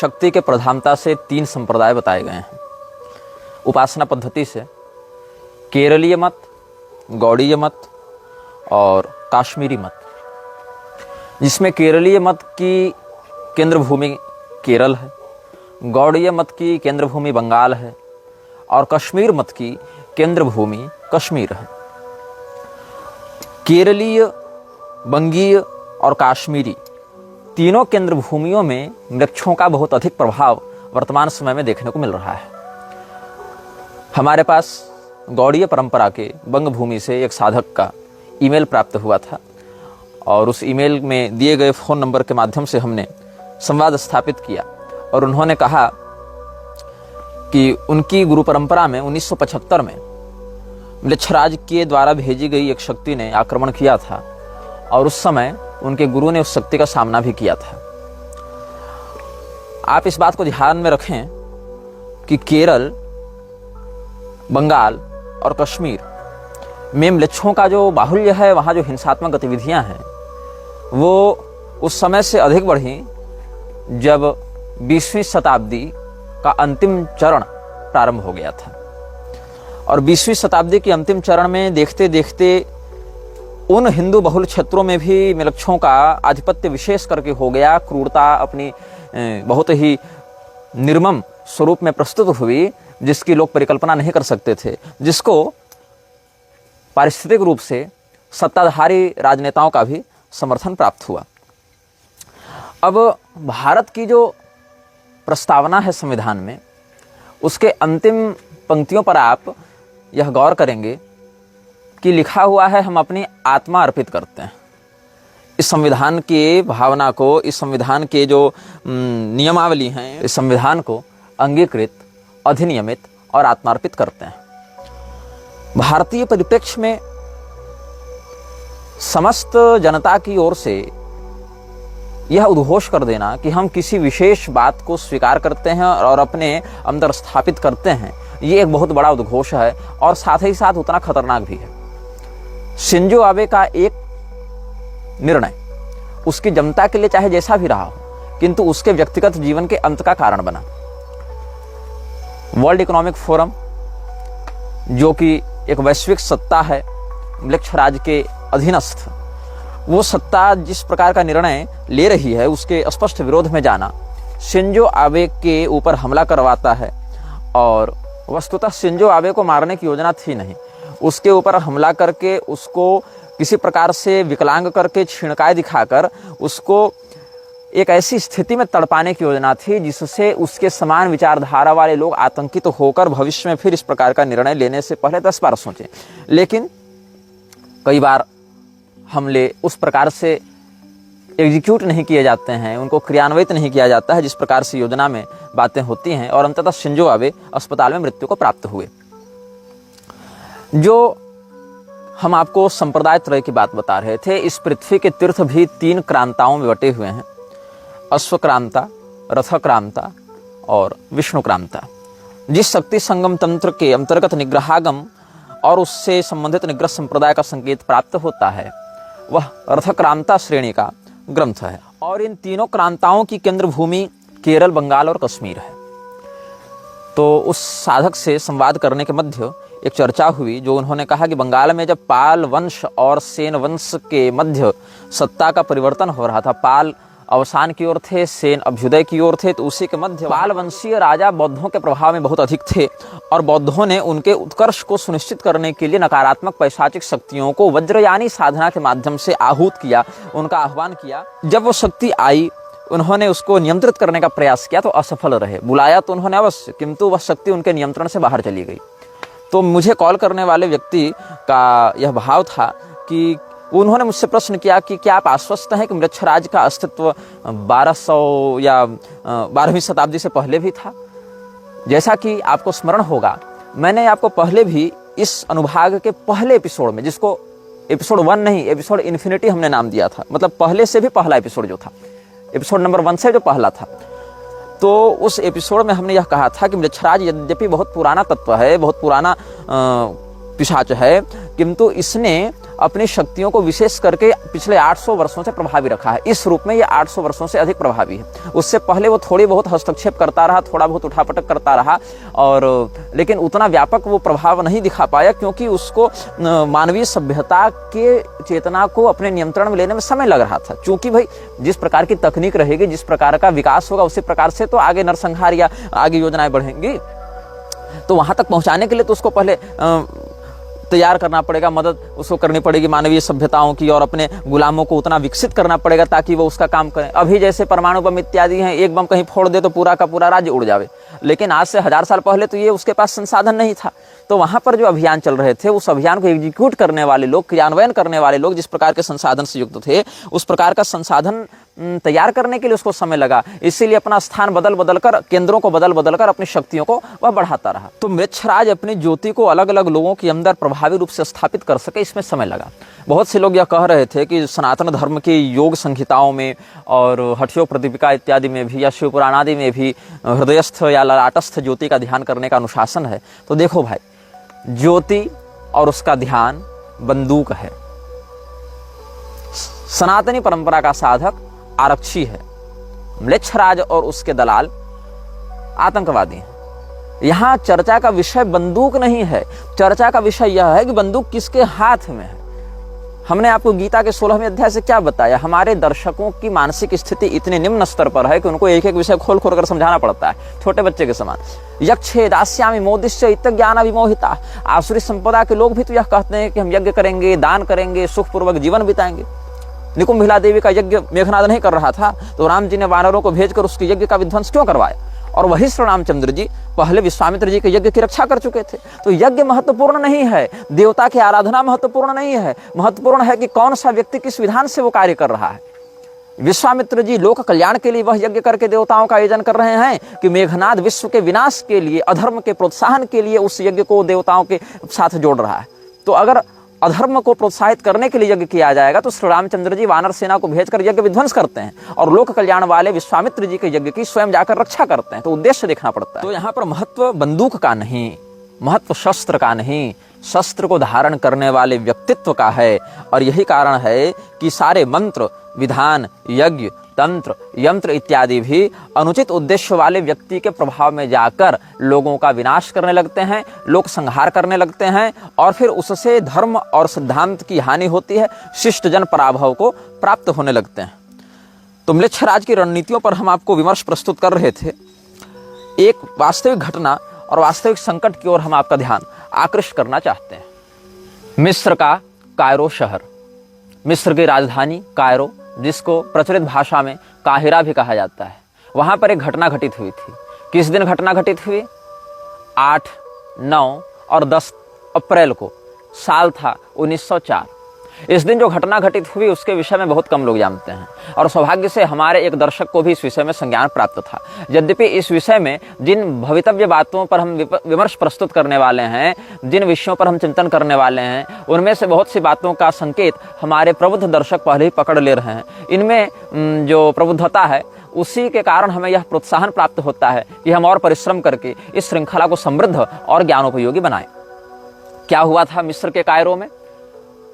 शक्ति के प्रधानता से 3 संप्रदाय बताए गए हैं उपासना पद्धति से, केरलीय मत, गौड़ीय मत और काश्मीरी मत, जिसमें केरलीय मत की केंद्र भूमि केरल है, गौड़ीय मत की केंद्र भूमि बंगाल है और कश्मीर मत की केंद्र भूमि कश्मीर है। केरलीय, बंगीय और काश्मीरी तीनों केंद्र भूमियों में वृक्षों का बहुत अधिक प्रभाव वर्तमान समय में देखने को मिल रहा है। हमारे पास गौड़ीय परंपरा के बंग भूमि से एक साधक का ईमेल प्राप्त हुआ था और उस ईमेल में दिए गए फ़ोन नंबर के माध्यम से हमने संवाद स्थापित किया और उन्होंने कहा कि उनकी गुरु परंपरा में 1975 में म्लेच्छराज के द्वारा भेजी गई एक शक्ति ने आक्रमण किया था और उस समय उनके गुरु ने उस शक्ति का सामना भी किया था। आप इस बात को ध्यान में रखें कि केरल, बंगाल और कश्मीर में म्लेच्छों का जो बाहुल्य है, वहाँ जो हिंसात्मक गतिविधियां हैं वो उस समय से अधिक बढ़ी जब 20वीं शताब्दी का अंतिम चरण प्रारंभ हो गया था। और 20वीं शताब्दी के अंतिम चरण में देखते देखते उन हिंदू बहुल क्षेत्रों में भी म्लेच्छों का आधिपत्य विशेष करके हो गया। क्रूरता अपनी बहुत ही निर्मम स्वरूप में प्रस्तुत हुई, जिसकी लोग परिकल्पना नहीं कर सकते थे, जिसको पारिस्थितिक रूप से सत्ताधारी राजनेताओं का भी समर्थन प्राप्त हुआ। अब भारत की जो प्रस्तावना है संविधान में, उसके अंतिम पंक्तियों पर आप यह गौर करेंगे कि लिखा हुआ है, हम अपनी आत्मा अर्पित करते हैं। इस संविधान की भावना को, इस संविधान के जो नियमावली हैं, इस संविधान को अंगीकृत, अधिनियमित और आत्मार्पित करते हैं। भारतीय परिप्रेक्ष्य में समस्त जनता की ओर से यह उद्घोष कर देना कि हम किसी विशेष बात को स्वीकार करते हैं और अपने अंदर स्थापित करते हैं, ये एक बहुत बड़ा उद्घोष है और साथ ही साथ उतना खतरनाक भी है। शिंजो आबे का एक निर्णय उसकी जनता के लिए चाहे जैसा भी रहा हो, किंतु उसके व्यक्तिगत जीवन के अंत का कारण बना। वर्ल्ड इकोनॉमिक फोरम, जो कि एक वैश्विक सत्ता है म्लेच्छराज के अधीनस्थ, वो सत्ता जिस प्रकार का निर्णय ले रही है उसके स्पष्ट विरोध में जाना शिंजो आबे के ऊपर हमला करवाता है। और वस्तुतः शिंजो आबे को मारने की योजना थी नहीं, उसके ऊपर हमला करके उसको किसी प्रकार से विकलांग करके, छीणकाय दिखाकर उसको एक ऐसी स्थिति में तड़पाने की योजना थी जिससे उसके समान विचारधारा वाले लोग आतंकित होकर भविष्य में फिर इस प्रकार का निर्णय लेने से पहले 10 बार सोचें। लेकिन कई बार हमले उस प्रकार से एग्जीक्यूट नहीं किए जाते हैं, उनको क्रियान्वित नहीं किया जाता है जिस प्रकार से योजना में बातें होती हैं, और अंततः शिंजो आबे अस्पताल में मृत्यु को प्राप्त हुए। जो हम आपको संप्रदाय त्रय की बात बता रहे थे, इस पृथ्वी के तीर्थ भी 3 क्रांताओं में बटे हुए हैं, अश्वक्रांता, रथक्रांता और विष्णुक्रांता। जिस शक्ति संगम तंत्र के अंतर्गत निग्रहागम और उससे संबंधित निग्रह संप्रदाय का संकेत प्राप्त होता है, वह रथक्रांता श्रेणी का ग्रंथ है। और इन तीनों क्रांताओं की केंद्र भूमि केरल, बंगाल और कश्मीर है। तो उस साधक से संवाद करने के मध्य एक चर्चा हुई, जो उन्होंने कहा कि बंगाल में जब पाल वंश और सेन वंश के मध्य सत्ता का परिवर्तन हो रहा था, पाल अवसान की ओर थे, सेन अभ्युदय की ओर थे, तो उसी के मध्य पाल वंशीय राजा बौद्धों के प्रभाव में बहुत अधिक थे और बौद्धों ने उनके उत्कर्ष को सुनिश्चित करने के लिए नकारात्मक पैशाचिक शक्तियों को वज्रयानी साधना के माध्यम से आहूत किया, उनका आह्वान किया। जब वो शक्ति आई, उन्होंने उसको नियंत्रित करने का प्रयास किया तो असफल रहे। बुलाया तो उन्होंने अवश्य, किंतु वह शक्ति उनके नियंत्रण से बाहर चली गई। तो मुझे कॉल करने वाले व्यक्ति का यह भाव था कि उन्होंने मुझसे प्रश्न किया कि क्या आप आश्वस्त हैं कि म्लेच्छराज का अस्तित्व 1200 या 12वीं शताब्दी से पहले भी था? जैसा कि आपको स्मरण होगा, मैंने आपको पहले भी इस अनुभाग के पहले एपिसोड में, जिसको एपिसोड 1 नहीं, एपिसोड इन्फिनिटी हमने नाम दिया था, मतलब पहले से भी पहला एपिसोड जो था, एपिसोड नंबर 1 से जो पहला था, तो उस एपिसोड में हमने यह कहा था कि म्लेच्छराज यद्यपि बहुत पुराना तत्व है, बहुत पुराना पिशाच है, किंतु इसने अपनी शक्तियों को विशेष करके पिछले 800 वर्षों से प्रभावी रखा है। इस रूप में ये 800 वर्षों से अधिक प्रभावी है। उससे पहले वो थोड़ी बहुत हस्तक्षेप करता रहा, थोड़ा बहुत उठापटक करता रहा, और लेकिन उतना व्यापक वो प्रभाव नहीं दिखा पाया, क्योंकि उसको मानवीय सभ्यता के चेतना को अपने नियंत्रण में लेने में समय लग रहा था। क्योंकि भाई जिस प्रकार की तकनीक रहेगी, जिस प्रकार का विकास होगा, उसी प्रकार से तो आगे नरसंहार या आगे योजनाएं बढ़ेंगी। तो वहां तक पहुंचाने के लिए तो उसको पहले तैयार करना पड़ेगा, मदद उसको करनी पड़ेगी मानवीय सभ्यताओं की, और अपने गुलामों को उतना विकसित करना पड़ेगा ताकि वो उसका काम करें। अभी जैसे परमाणु बम इत्यादि हैं, एक बम कहीं फोड़ दे तो पूरा का पूरा राज्य उड़ जावे, लेकिन आज से 1000 साल पहले तो ये उसके पास संसाधन नहीं था। तो वहां पर जो अभियान चल रहे थे, उस अभियान को एग्जीक्यूट करने वाले लोग, क्रियान्वयन करने वाले लोग जिस प्रकार के संसाधन से युक्त थे, उस प्रकार का संसाधन तैयार करने के लिए उसको समय लगा। इसीलिए अपना स्थान बदल बदल कर, केंद्रों को बदल बदल कर अपनी शक्तियों को वह बढ़ाता रहा। तो मृच्छराज अपनी ज्योति को अलग अलग लोगों के अंदर प्रभावी रूप से स्थापित कर सके, इसमें समय लगा। बहुत से लोग यह कह रहे थे कि सनातन धर्म की योग संहिताओं में और हठयोग प्रतिपिका इत्यादि में भी, या शिव पुराण आदि में भी हृदयस्थ या ललाटस्थ ज्योति का ध्यान करने का अनुशासन है। तो देखो भाई, ज्योति और उसका ध्यान बंदूक है। सनातनी परंपरा का साधक आरक्षी है, म्लेच्छराज और उसके दलाल आतंकवादी हैं। यहां चर्चा का विषय बंदूक नहीं है, चर्चा का विषय यह है कि बंदूक किसके हाथ में है। हमने आपको गीता के 16वें अध्याय से क्या बताया? हमारे दर्शकों की मानसिक स्थिति इतने निम्न स्तर पर है कि उनको एक एक विषय खोल खोल कर समझाना पड़ता है, छोटे बच्चे के समान। यक्षे दास्यामि मोदिश्च इत ज्ञान विमोहिता। आसुरी संपदा के लोग भी तो यह कहते हैं कि हम यज्ञ करेंगे, दान करेंगे, सुखपूर्वक जीवन बिताएंगे। निकुंभिला देवी का यज्ञ मेघनाद नहीं कर रहा था, तो राम जी ने वानरों को भेजकर उसके यज्ञ का विध्वंस क्यों करवाया? और वही श्री रामचंद्र जी पहले विश्वामित्र जी के यज्ञ की रक्षा कर चुके थे। तो यज्ञ महत्वपूर्ण नहीं है, देवता की आराधना महत्वपूर्ण नहीं है, महत्वपूर्ण है कि कौन सा व्यक्ति किस विधान से वो कार्य कर रहा है। विश्वामित्र जी लोक कल्याण के लिए वह यज्ञ करके देवताओं का आयोजन कर रहे हैं, कि मेघनाद विश्व के विनाश के लिए, अधर्म के प्रोत्साहन के लिए उस यज्ञ को देवताओं के साथ जोड़ रहा है। तो अगर अधर्म को प्रोत्साहित करने के लिए यज्ञ किया जाएगा, तो श्री रामचंद्र जी वानर सेना को भेजकर यज्ञ विध्वंस करते हैं, और लोक कल्याण वाले विश्वामित्र जी के यज्ञ की स्वयं जाकर रक्षा करते हैं। तो उद्देश्य देखना पड़ता है। तो यहाँ पर महत्व बंदूक का नहीं, महत्व शस्त्र का नहीं, शस्त्र को धारण करने वाले व्यक्तित्व का है। और यही कारण है कि सारे मंत्र, विधान, यज्ञ, तंत्र, यंत्र इत्यादि भी अनुचित उद्देश्य वाले व्यक्ति के प्रभाव में जाकर लोगों का विनाश करने लगते हैं, लोक संहार करने लगते हैं, और फिर उससे धर्म और सिद्धांत की हानि होती है, शिष्ट जन पराभव को प्राप्त होने लगते हैं। तो म्लेच्छराज की रणनीतियों पर हम आपको विमर्श प्रस्तुत कर रहे थे। एक वास्तविक घटना और वास्तविक संकट की ओर हम आपका ध्यान आकृष्ट करना चाहते हैं। मिस्र का कायरो शहर, मिस्र की राजधानी कायरो, जिसको प्रचलित भाषा में काहिरा भी कहा जाता है, वहां पर एक घटना घटित हुई थी। किस दिन घटना घटित हुई? 8, 9 और 10 अप्रैल को। साल था 1904। इस दिन जो घटना घटित हुई उसके विषय में बहुत कम लोग जानते हैं, और सौभाग्य से हमारे एक दर्शक को भी इस विषय में संज्ञान प्राप्त था। यद्यपि इस विषय में जिन भवितव्य बातों पर हम विमर्श प्रस्तुत करने वाले हैं, जिन विषयों पर हम चिंतन करने वाले हैं, उनमें से बहुत सी बातों का संकेत हमारे प्रबुद्ध दर्शक पहले ही पकड़ ले रहे हैं। इनमें जो प्रबुद्धता है उसी के कारण हमें यह प्रोत्साहन प्राप्त होता है कि हम और परिश्रम करके इस श्रृंखला को समृद्ध और ज्ञानोपयोगी बनाएं। क्या हुआ था मिस्र के कायरो में,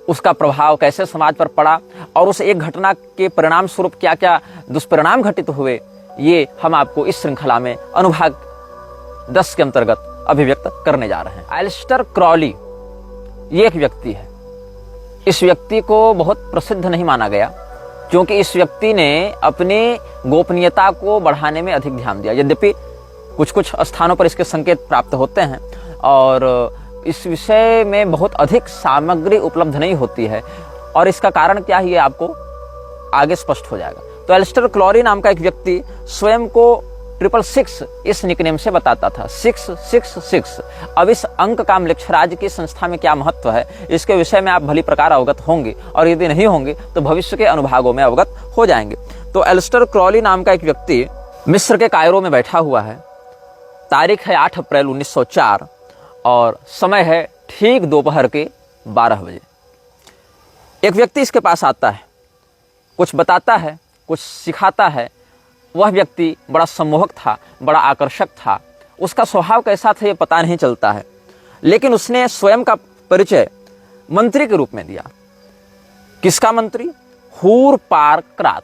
उसका प्रभाव कैसे समाज पर पड़ा, और उस एक घटना के परिणाम स्वरूप क्या क्या दुष्परिणाम घटित हुए, ये हम आपको इस श्रृंखला में अनुभाग 10 के अंतर्गत अभिव्यक्त करने जा रहे हैं। एलिस्टर क्रॉली ये एक व्यक्ति है। इस व्यक्ति को बहुत प्रसिद्ध नहीं माना गया, क्योंकि इस व्यक्ति ने अपनी गोपनीयता को बढ़ाने में अधिक ध्यान दिया। यद्यपि कुछ कुछ स्थानों पर इसके संकेत प्राप्त होते हैं, और इस विषय में बहुत अधिक सामग्री उपलब्ध नहीं होती है, और इसका कारण क्या है ये आपको आगे स्पष्ट हो जाएगा। तो एलिस्टर क्रॉली नाम का एक व्यक्ति स्वयं को 666 इस निकनेम से बताता था, 666। अब इस अंक का म्लेच्छराज की संस्था में क्या महत्व है, इसके विषय में आप भली प्रकार अवगत होंगे, और यदि नहीं होंगे तो भविष्य के अनुभागों में अवगत हो जाएंगे। तो एलिस्टर क्रॉली नाम का एक व्यक्ति मिस्र के कायरो में बैठा हुआ है। तारीख है 8 अप्रैल 1904, और समय है ठीक दोपहर के 12 बजे। एक व्यक्ति इसके पास आता है, कुछ बताता है, कुछ सिखाता है। वह व्यक्ति बड़ा सम्मोहक था, बड़ा आकर्षक था। उसका स्वभाव कैसा था ये पता नहीं चलता है, लेकिन उसने स्वयं का परिचय मंत्री के रूप में दिया। किसका मंत्री? हूरपारक्रात।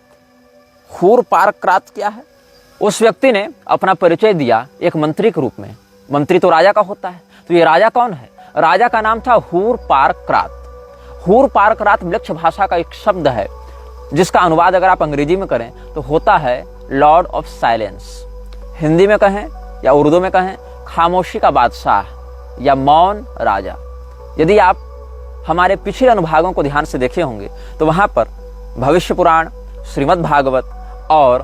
हूरपारक्रात क्या है? उस व्यक्ति ने अपना परिचय दिया एक मंत्री के रूप में। मंत्री तो राजा का होता है, तो ये राजा कौन है? राजा का नाम था हूरपारक्रात। हूरपारक्रात म्लेच्छ भाषा का एक शब्द है जिसका अनुवाद अगर आप अंग्रेजी में करें तो होता है लॉर्ड ऑफ साइलेंस। हिंदी में कहें या उर्दू में कहें खामोशी का बादशाह या मौन राजा। यदि आप हमारे पिछले अनुभागों को ध्यान से देखे होंगे तो वहां पर भविष्य पुराण, श्रीमद् भागवत और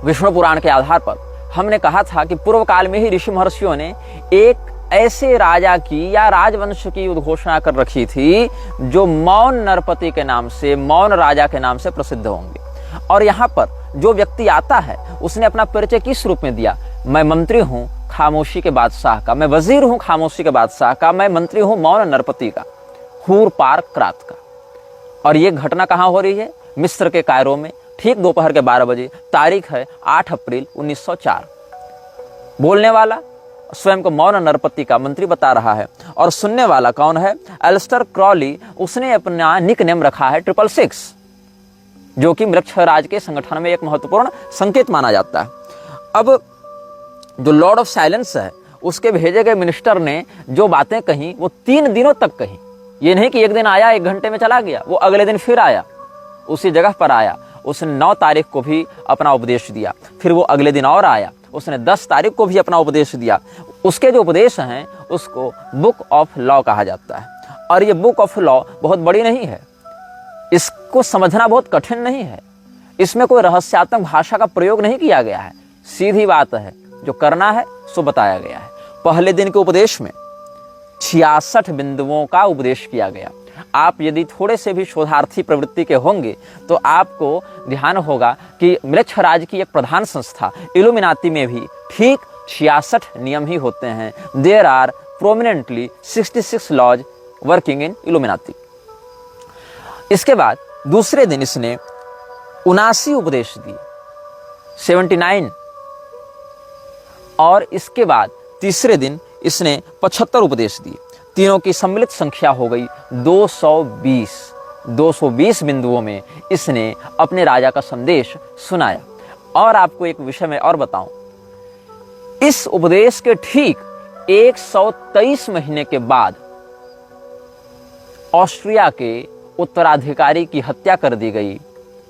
विष्णु पुराण के आधार पर हमने कहा था कि पूर्व काल में ही ऋषि महर्षियों ने एक ऐसे राजा की या राजवंश की उद्घोषणा कर रखी थी जो मौन नरपति के नाम से, मौन राजा के नाम से प्रसिद्ध होंगे। और यहाँ पर जो व्यक्ति आता है उसने अपना परिचय किस रूप में दिया? मैं मंत्री हूं खामोशी के बादशाह का, मैं वजीर हूं खामोशी के बादशाह का, मैं मंत्री हूं मौन नरपति का, हूरपारक्रात का। और ये घटना कहां हो रही है? मिस्र के कायरो में, ठीक दोपहर के 12 बजे। तारीख है 8 अप्रैल 1904। बोलने वाला स्वयं को मौन नरपति का मंत्री बता रहा है और सुनने वाला कौन है? Aleister Crowley. उसने अपना निक नेम रखा है 666, जो कि म्लेच्छ राज के संगठन में एक महत्वपूर्ण संकेत माना जाता है। अब जो लॉर्ड ऑफ साइलेंस है उसके भेजे गए मिनिस्टर ने जो बातें कही वो 3 दिनों तक कही। ये नहीं कि एक दिन आया 1 घंटे में चला गया, वो अगले दिन फिर आया, उसी जगह पर आया। उसने 9 तारीख को भी अपना उपदेश दिया, फिर वो अगले दिन और आया, उसने 10 तारीख को भी अपना उपदेश दिया। उसके जो उपदेश हैं उसको बुक ऑफ लॉ कहा जाता है। और ये बुक ऑफ लॉ बहुत बड़ी नहीं है, इसको समझना बहुत कठिन नहीं है, इसमें कोई रहस्यात्मक भाषा का प्रयोग नहीं किया गया है। सीधी बात है, जो करना है सो बताया गया है। पहले दिन के उपदेश में 66 बिंदुओं का उपदेश किया गया। आप यदि थोड़े से भी शोधार्थी प्रवृत्ति के होंगे तो आपको ध्यान होगा कि म्लेच्छ राज की एक प्रधान संस्था इल्यूमिनाती में भी ठीक 66 नियम ही होते हैं। There are prominently 66 laws working in Illuminati. इसके बाद दूसरे दिन इसने 79 उपदेश दिए, 79। और इसके बाद तीसरे दिन इसने 75 उपदेश दिए। तीनों की सम्मिलित संख्या हो गई 220। 220 बिंदुओं में इसने अपने राजा का संदेश सुनाया। और आपको एक विषय में और बताऊं, इस उपदेश के ठीक 123 महीने के बाद ऑस्ट्रिया के उत्तराधिकारी की हत्या कर दी गई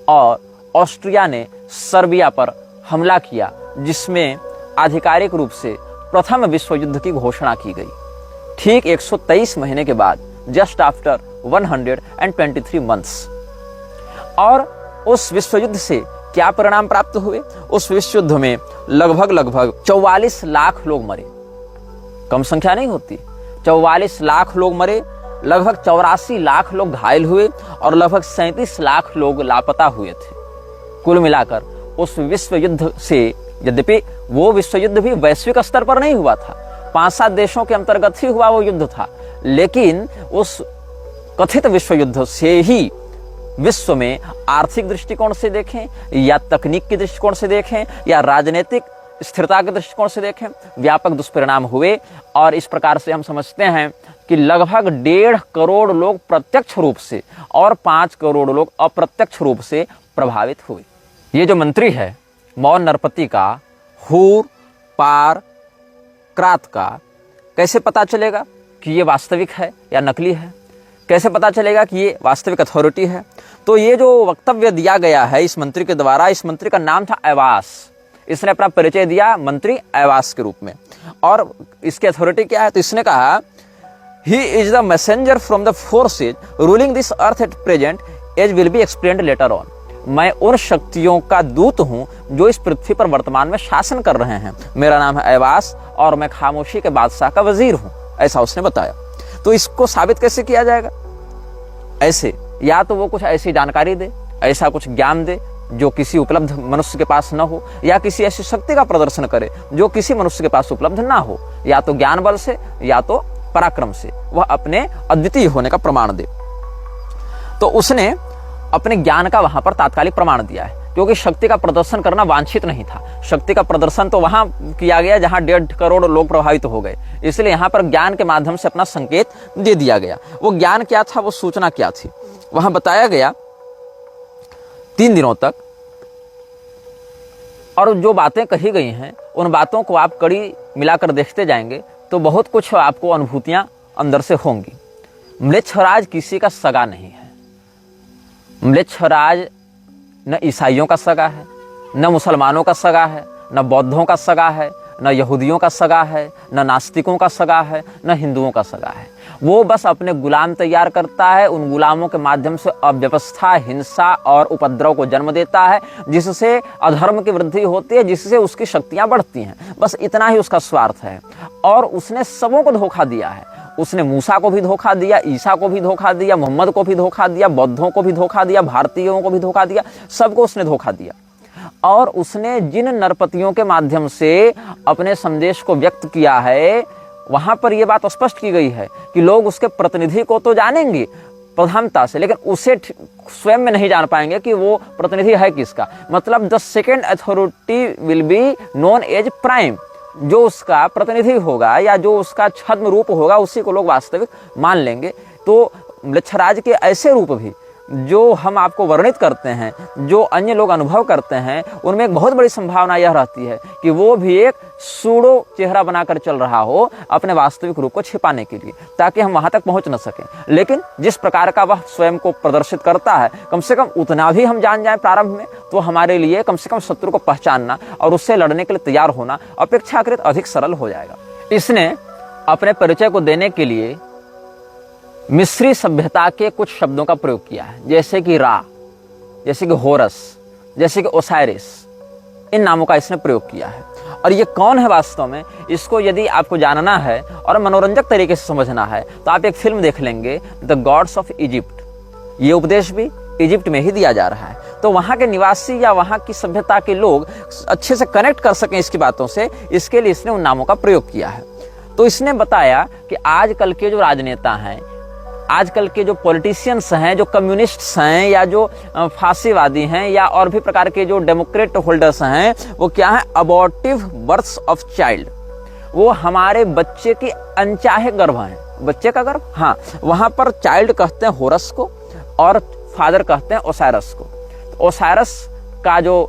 और ऑस्ट्रिया ने सर्बिया पर हमला किया, जिसमें आधिकारिक रूप से प्रथम विश्व युद्ध की घोषणा की गई। ठीक 123 महीने के बाद, जस्ट आफ्टर 123 मंथ्स। और उस विश्व युद्ध से क्या परिणाम प्राप्त हुए? उस विश्व युद्ध में लगभग 44 लाख लोग मरे। कम संख्या नहीं होती। 44 लाख लोग मरे, लगभग 84 लाख लोग घायल हुए और लगभग 37 लाख लोग लापता हुए थे। कुल मिलाकर उस विश्व युद्ध से, यद्यपि वो विश्व युद्ध भी वैश्विक स्तर पर नहीं हुआ था, 5-7 देशों के अंतर्गत ही हुआ वो युद्ध था, लेकिन उस कथित विश्व युद्ध से ही विश्व में आर्थिक दृष्टिकोण से देखें या तकनीक के दृष्टिकोण से देखें या राजनीतिक स्थिरता के दृष्टिकोण से देखें, व्यापक दुष्परिणाम हुए। और इस प्रकार से हम समझते हैं कि लगभग 1.5 करोड़ लोग प्रत्यक्ष रूप से और 5 करोड़ लोग अप्रत्यक्ष रूप से प्रभावित हुए। ये जो मंत्री है मौन नरपति का, हूरपारक्रात का, कैसे पता चलेगा कि ये वास्तविक है या नकली है? कैसे पता चलेगा कि ये वास्तविक अथॉरिटी है? तो ये जो वक्तव्य दिया गया है इस मंत्री के द्वारा, इस मंत्री का नाम था ऐवास। इसने अपना परिचय दिया मंत्री ऐवास के रूप में। और इसकी अथॉरिटी क्या है? तो इसने कहा, he is the messenger from the forces ruling this earth at present as will be explained later on. मैं उन शक्तियों का दूत हूं जो इस पृथ्वी पर वर्तमान में शासन कर रहे हैं। मेरा नाम है ऐवास और मैं खामोशी के बादशाह का वजीर हूं, ऐसा उसने बताया। तो इसको साबित कैसे किया जाएगा? ऐसे, या तो वो कुछ ऐसी जानकारी दे, ऐसा कुछ ज्ञान दे जो किसी उपलब्ध मनुष्य के पास न हो, या किसी ऐसी शक्ति का प्रदर्शन करे जो किसी मनुष्य के पास उपलब्ध ना हो, या तो ज्ञान बल से या तो पराक्रम से वह अपने अद्वितीय होने का प्रमाण दे। तो उसने अपने ज्ञान का वहां पर तात्कालिक प्रमाण दिया है, क्योंकि शक्ति का प्रदर्शन करना वांछित नहीं था। शक्ति का प्रदर्शन तो वहां किया गया जहां 1.5 करोड़ लोग प्रभावित हो गए, इसलिए यहां पर ज्ञान के माध्यम से अपना संकेत दे दिया गया। वो ज्ञान क्या था, वो सूचना क्या थी? वहां बताया गया 3 दिनों तक, और जो बातें कही गई हैं उन बातों को आप कड़ी मिलाकर देखते जाएंगे तो बहुत कुछ आपको अनुभूतियां अंदर से होंगी। म्लेच्छराज किसी का सगा नहीं है। म्लेच्छराज न ईसाइयों का सगा है, न मुसलमानों का सगा है, न बौद्धों का सगा है, न यहूदियों का सगा है, न नास्तिकों का सगा है, न हिंदुओं का सगा है। वो बस अपने गुलाम तैयार करता है, उन गुलामों के माध्यम से अव्यवस्था, हिंसा और उपद्रव को जन्म देता है, जिससे अधर्म की वृद्धि होती है, जिससे उसकी शक्तियां बढ़ती हैं। बस इतना ही उसका स्वार्थ है। और उसने सबों को धोखा दिया है। उसने मूसा को भी धोखा दिया, ईसा को भी धोखा दिया, मोहम्मद को भी धोखा दिया, बौद्धों को भी धोखा दिया, भारतीयों को भी धोखा दिया, सबको उसने धोखा दिया। और उसने जिन नरपतियों के माध्यम से अपने संदेश को व्यक्त किया है, वहां पर यह बात स्पष्ट की गई है कि लोग उसके प्रतिनिधि को तो जानेंगे प्रधानता से, लेकिन उसे स्वयं में नहीं जान पाएंगे कि वो प्रतिनिधि है किसका। मतलब the second authority will be known as prime. जो उसका प्रतिनिधि होगा या जो उसका छद्म रूप होगा, उसी को लोग वास्तविक मान लेंगे। तो म्लेच्छराज के ऐसे रूप भी जो हम आपको वर्णित करते हैं, जो अन्य लोग अनुभव करते हैं, उनमें एक बहुत बड़ी संभावना यह रहती है कि वो भी एक सूडो चेहरा बनाकर चल रहा हो अपने वास्तविक रूप को छिपाने के लिए, ताकि हम वहां तक पहुंच न सकें। लेकिन जिस प्रकार का वह स्वयं को प्रदर्शित करता है, कम से कम उतना भी हम जान जाएं प्रारंभ में, तो हमारे लिए कम से कम शत्रु को पहचानना और उससे लड़ने के लिए तैयार होना अपेक्षाकृत अधिक सरल हो जाएगा। इसने अपने परिचय को देने के लिए मिस्री सभ्यता के कुछ शब्दों का प्रयोग किया है, जैसे कि रा, जैसे कि होरस, जैसे कि ओसाइरिस। इन नामों का इसने प्रयोग किया है। और ये कौन है वास्तव में, इसको यदि आपको जानना है और मनोरंजक तरीके से समझना है तो आप एक फिल्म देख लेंगे, द गॉड्स ऑफ इजिप्ट। ये उपदेश भी इजिप्ट में ही दिया जा रहा है, तो वहां के निवासी या वहां की सभ्यता के लोग अच्छे से कनेक्ट कर सकें इसकी बातों से, इसके लिए इसने उन नामों का प्रयोग किया है। तो इसने बताया कि आजकल के जो राजनेता हैं, आजकल के जो पॉलिटिशियंस हैं, जो कम्युनिस्ट्स हैं, या जो फांसीवादी हैं, या और भी प्रकार के जो डेमोक्रेट होल्डर्स हैं, वो क्या है, अबॉर्टिव बर्थ्स ऑफ चाइल्ड। वो हमारे बच्चे की अनचाहे गर्भ हैं। बच्चे का गर्भ, हाँ, वहां पर चाइल्ड कहते हैं होरस को और फादर कहते हैं ओसाइरस को। तो ओसाइरस का जो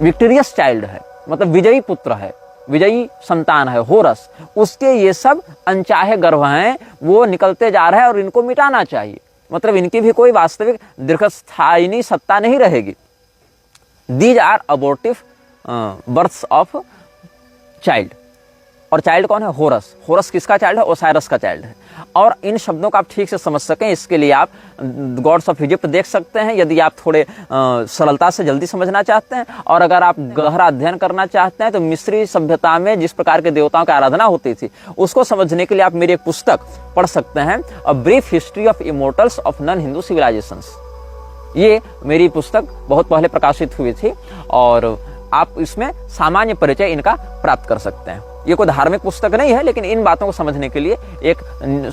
विक्टोरियस चाइल्ड है, मतलब विजयी पुत्र है, विजयी संतान है होरस, उसके ये सब अनचाहे गर्भ हैं, वो निकलते जा रहे हैं और इनको मिटाना चाहिए। मतलब इनकी भी कोई वास्तविक दीर्घस्थायी सत्ता नहीं रहेगी। These are abortive births of child. और चाइल्ड कौन है, होरस। होरस किसका चाइल्ड है, ओसाइरस का चाइल्ड है। और इन शब्दों को आप ठीक से समझ सकें, इसके लिए आप गॉड्स ऑफ इजिप्ट देख सकते हैं, यदि आप थोड़े सरलता से जल्दी समझना चाहते हैं। और अगर आप गहरा अध्ययन करना चाहते हैं तो मिस्री सभ्यता में जिस प्रकार के देवताओं की आराधना होती थी, उसको समझने के लिए आप मेरी एक पुस्तक पढ़ सकते हैं, a brief history of immortals of non Hindu civilisations. ये मेरी पुस्तक बहुत पहले प्रकाशित हुई थी और आप इसमें सामान्य परिचय इनका प्राप्त कर सकते हैं। ये कोई धार्मिक पुस्तक नहीं है, लेकिन इन बातों को समझने के लिए एक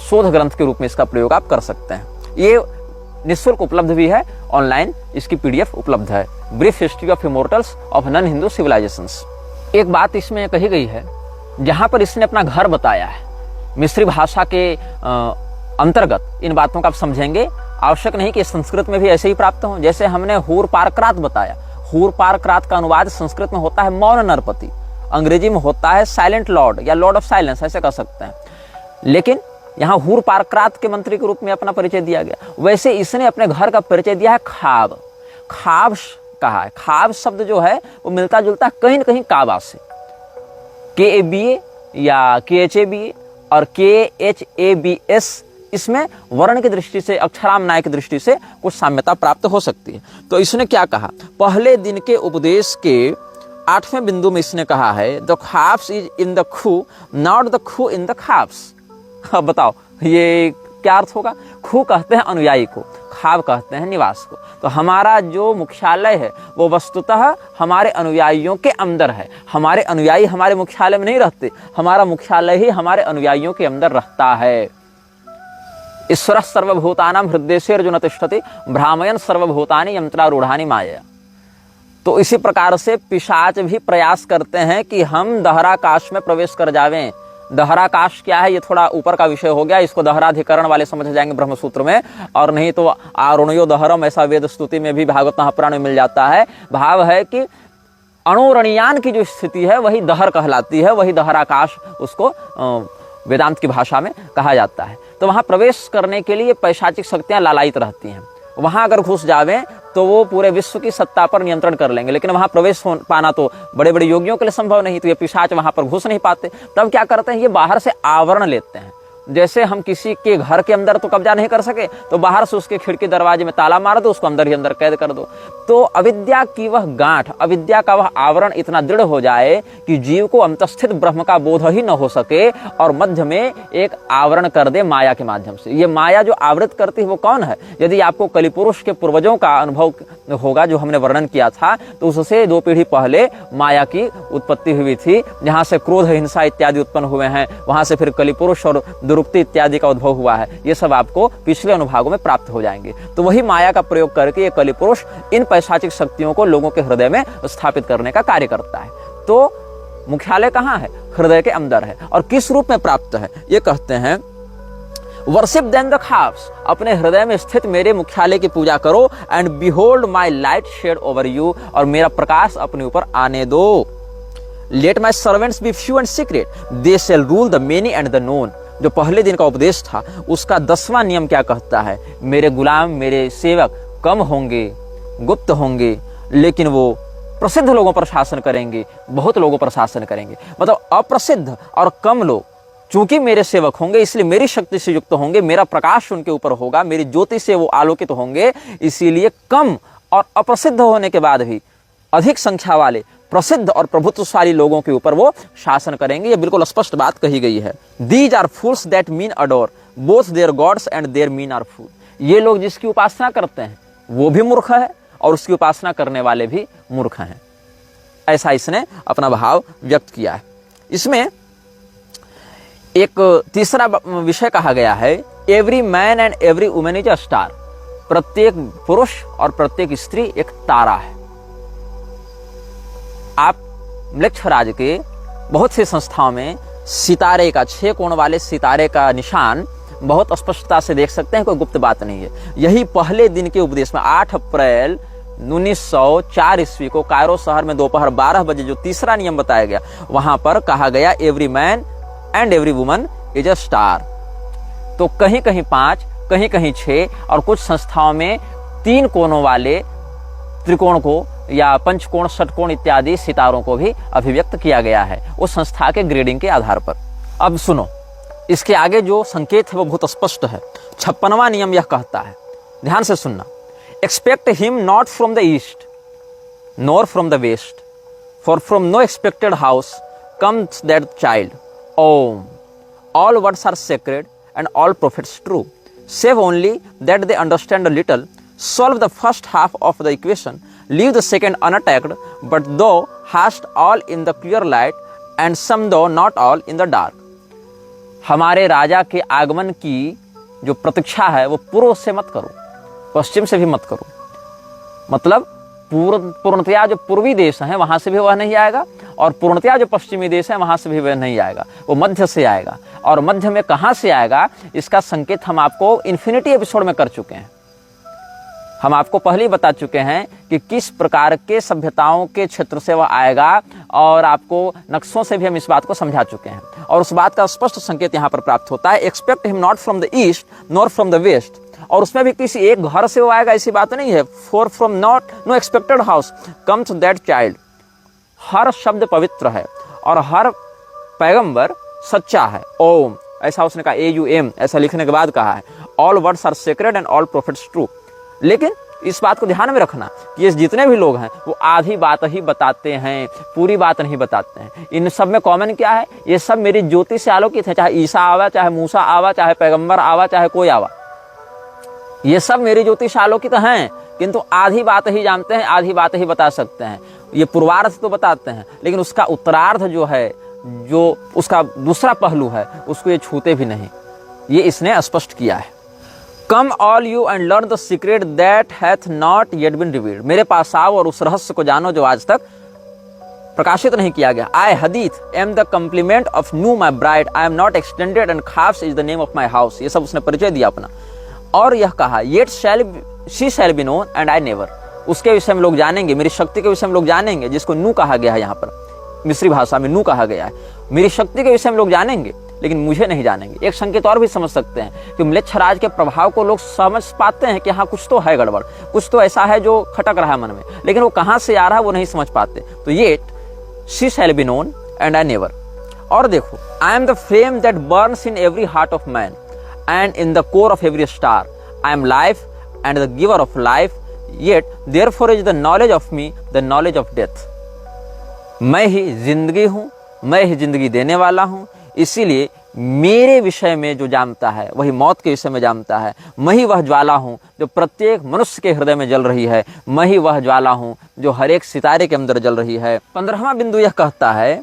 शोध ग्रंथ के रूप में इसका प्रयोग आप कर सकते हैं। ये निःशुल्क उपलब्ध भी है ऑनलाइन, इसकी पीडीएफ उपलब्ध है, brief history of immortals of non Hindu civilisations. एक बात इसमें कही गई है, जहां पर इसने अपना घर बताया है, मिस्री भाषा के अंतर्गत इन बातों का आप समझेंगे। आवश्यक नहीं कि संस्कृत में भी ऐसे ही प्राप्त हो। जैसे हमने हूर पारक्रात बताया, हूर पारक्रात का अनुवाद संस्कृत में होता है मौन नरपति, अंग्रेजी में होता है साइलेंट लॉर्ड या लॉर्ड ऑफ साइलेंस, ऐसे कह सकते हैं। लेकिन यहाँ हूर पारक्रात के मंत्री के रूप में अपना परिचय दिया गया। वैसे इसने अपने घर का परिचय दिया है खाब। खाब कहा है। खाब शब्द जो है वो मिलता जुलता कहीं न कहीं काबा से, KABA या KHABA और KHABS, इसमें वर्ण की दृष्टि से, अक्षरामनाय की दृष्टि से कुछ साम्यता प्राप्त हो सकती है। तो इसने क्या कहा, पहले दिन के उपदेश के 8वें बिंदु में इसने कहा है, the khaps is in the खू, नॉट द खू इन द खाप्स। अब बताओ ये क्या अर्थ होगा। खू कहते हैं अनुयायी को, खाब कहते हैं निवास को। तो हमारा जो मुख्यालय है वो वस्तुतः हमारे अनुयायियों के अंदर है। हमारे अनुयायी हमारे मुख्यालय में नहीं रहते, हमारा मुख्यालय ही हमारे अनुयायियों के अंदर रहता है। ईश्वर सर्वभूतानां हृदयेषु न तिष्ठति भ्रामयन् सर्वभूतानि यंत्रारूढ़ानि माया। तो इसी प्रकार से पिशाच भी प्रयास करते हैं कि हम दहराकाश में प्रवेश कर जावें, दहराकाश क्या है, ये थोड़ा ऊपर का विषय हो गया, इसको दहराधिकरण वाले समझ जाएंगे ब्रह्मसूत्र में, और नहीं तो आरुणयो दहरम ऐसा वेद स्तुति में भी भागवत महापुराण में मिल जाता है। भाव है कि अणुरणीयान की जो स्थिति है वही दहर कहलाती है, वही दहराकाश उसको वेदांत की भाषा में कहा जाता है। तो वहां प्रवेश करने के लिए पैशाचिक शक्तियां लालायित रहती हैं। वहां अगर घुस जावे तो वो पूरे विश्व की सत्ता पर नियंत्रण कर लेंगे, लेकिन वहां प्रवेश पाना तो बड़े बड़े योगियों के लिए संभव नहीं, तो ये पिशाच वहां पर घुस नहीं पाते। तब क्या करते हैं, ये बाहर से आवरण लेते हैं। जैसे हम किसी के घर के अंदर तो कब्जा नहीं कर सके, तो बाहर से उसके खिड़की दरवाजे में ताला मार दो, उसको अंदर ही अंदर कैद कर दो। तो अविद्या की वह गांठ, अविद्या का वह आवरण इतना दृढ़ हो जाए कि जीव को अंतस्थित ब्रह्म का बोध ही न हो सके, और मध्य में एक आवरण कर दे माया के माध्यम से। ये माया जो आवृत करती है वो कौन है? यदि आपको कलिपुरुष के पूर्वजों का अनुभव होगा जो हमने वर्णन किया था, तो उससे 2 पीढ़ी पहले माया की उत्पत्ति हुई थी, जहां से क्रोध, हिंसा इत्यादि उत्पन्न हुए हैं। वहां से फिर कलिपुरुष और दुरुक्ति इत्यादि का उद्भव हुआ है। ये सब आपको पिछले अनुभागों में प्राप्त हो जाएंगे। तो वही माया का प्रयोग करके ये कलिपुरुष इन पैशाचिक शक्तियों को लोगों के हृदय में स्थापित करने का कार्य करता है। तो मुख्यालय कहाँ है? हृदय के अंदर है। और किस रूप में प्राप्त है? ये कहते हैं वर्शिप देन द खाव्स, अपने हृदय में स्थित मेरे मुख्यालय की पूजा करो, and behold my light shed over you, और मेरा प्रकाश अपने ऊपर आने दो। Let my servants be few and secret, they shall rule the many and the known. जो पहले दिन का उपदेश था उसका 10वां नियम क्या कहता है? मेरे गुलाम, मेरे सेवक कम होंगे, गुप्त होंगे, लेकिन वो प्रसिद्ध लोगों पर शासन करेंगे, बहुत लोगों पर शासन करेंगे। मतलब अप्रसिद्ध और कम लोग चूंकि मेरे सेवक होंगे, इसलिए मेरी शक्ति से युक्त होंगे, मेरा प्रकाश उनके ऊपर होगा, मेरी ज्योति से वो आलोकित होंगे, इसीलिए कम और अप्रसिद्ध होने के बाद भी अधिक संख्या वाले प्रसिद्ध और प्रभुत्वशाली लोगों के ऊपर वो शासन करेंगे। ये बिल्कुल स्पष्ट बात कही गई है। These are fools that men adore both their gods and their men are fool. ये लोग जिसकी उपासना करते हैं वो भी मूर्ख है, और उसकी उपासना करने वाले भी मूर्ख हैं। ऐसा इसने अपना भाव व्यक्त किया है। इसमें एक तीसरा विषय कहा गया है, every man and every women is a star. प्रत्येक पुरुष और प्रत्येक स्त्री एक तारा है। आप मृक्षराज के बहुत सी संस्थाओं में सितारे का, 6 कोण वाले सितारे का निशान बहुत स्पष्टता से देख सकते हैं, कोई गुप्त बात नहीं है। यही पहले दिन के उपदेश में 8 अप्रैल 1904 ईस्वी को कायरो शहर में दोपहर 12 बजे जो तीसरा नियम बताया गया, वहां पर कहा गया every man and every woman is a star. तो कहीं कहीं 5, कहीं कहीं 6, और कुछ संस्थाओं में 3 कोणों वाले त्रिकोण को या पंचकोण, षटकोण इत्यादि सितारों को भी अभिव्यक्त किया गया है उस संस्था के ग्रेडिंग के आधार पर। अब सुनो, इसके आगे जो संकेत है वो बहुत स्पष्ट है। 56वां नियम यह कहता है, ध्यान से सुनना, expect him not from the east nor from the west, for from no expected house comes that child. Om, all words are sacred and all prophets true, save only that they understand a little, solve the first half of the equation, leave the second unattacked, but thou hast all in the clear light and some though not all in the dark। हमारे राजा के आगमन की जो प्रतीक्षा है वो पूर्व से मत करो, पश्चिम से भी मत करो। मतलब पूर्णतया जो पूर्वी देश हैं वहां से भी वह नहीं आएगा, और पूर्णतया जो पश्चिमी देश है वहां से भी वह नहीं आएगा, वो मध्य से आएगा। और मध्य में कहां से आएगा इसका संकेत हम आपको इन्फिनिटी एपिसोड में कर चुके हैं। हम आपको पहले ही बता चुके हैं कि किस प्रकार के सभ्यताओं के क्षेत्र से वह आएगा, और आपको नक्शों से भी हम इस बात को समझा चुके हैं, और उस बात का स्पष्ट संकेत यहाँ पर प्राप्त होता है। Expect him not from the east nor from the west, और उसमें भी किसी एक घर से वो आएगा ऐसी बात नहीं है। For from not no expected house comes that child. हर शब्द पवित्र है और हर पैगंबर सच्चा है। ओम, ऐसा उसने कहा, AUM ऐसा लिखने के बाद कहा है। All words are sacred and all prophets true. लेकिन इस बात को ध्यान में रखना कि ये जितने भी लोग हैं वो आधी बात ही बताते हैं, पूरी बात नहीं बताते हैं। इन सब में कॉमन क्या है? ये सब मेरी ज्योति से आलोकित है। चाहे ईसा आवा, चाहे मूसा आवा, चाहे पैगंबर आवा, चाहे कोई आवा, ये सब मेरी ज्योति से आलोकित हैं, किंतु आधी बात ही जानते हैं, आधी बात ही बता सकते हैं। ये पूर्वार्ध तो बताते हैं, लेकिन उसका उत्तरार्ध जो है, जो उसका दूसरा पहलू है, उसको ये छूते भी नहीं। ये इसने स्पष्ट किया है। Come all you and learn the secret that hath not yet been revealed. मेरे पास आओ और उस रहस्य को जानो जो आज तक प्रकाशित नहीं किया गया। I Hadit am the complement of Nu my bride, I am not extended and Khabs is the name of my house. ये सब उसने परिचय दिया अपना। और यह कहा yet she shall be known and I never, उसके विषय में लोग जानेंगे, मेरी शक्ति के विषय में लोग जानेंगे, जिसको नू कहा गया है, यहाँ पर मिस्री भाषा में नू कहा गया है। मेरी शक्ति के विषय में लोग जानेंगे लेकिन मुझे नहीं जानेंगे। एक संकेत और भी समझ सकते हैं कि म्लेच्छराज के प्रभाव को लोग समझ पाते हैं कि हाँ कुछ तो है गड़बड़, कुछ तो ऐसा है जो खटक रहा है मन में, लेकिन वो कहाँ से आ रहा है वो नहीं समझ पाते। तो ये she shall be known and I never. और देखो, आई am the flame that Burns in every heart of man and in the core of every star, I am life and the giver of life, yet therefore is the knowledge of me the knowledge of death. मैं ही जिंदगी हूं, मैं ही जिंदगी देने वाला हूं, इसीलिए मेरे विषय में जो जानता है वही मौत के विषय में जानता है। मैं ही वह ज्वाला हूं जो प्रत्येक मनुष्य के हृदय में जल रही है, मैं ही वह ज्वाला हूं जो हर एक सितारे के अंदर जल रही है। 15वां बिंदु यह कहता है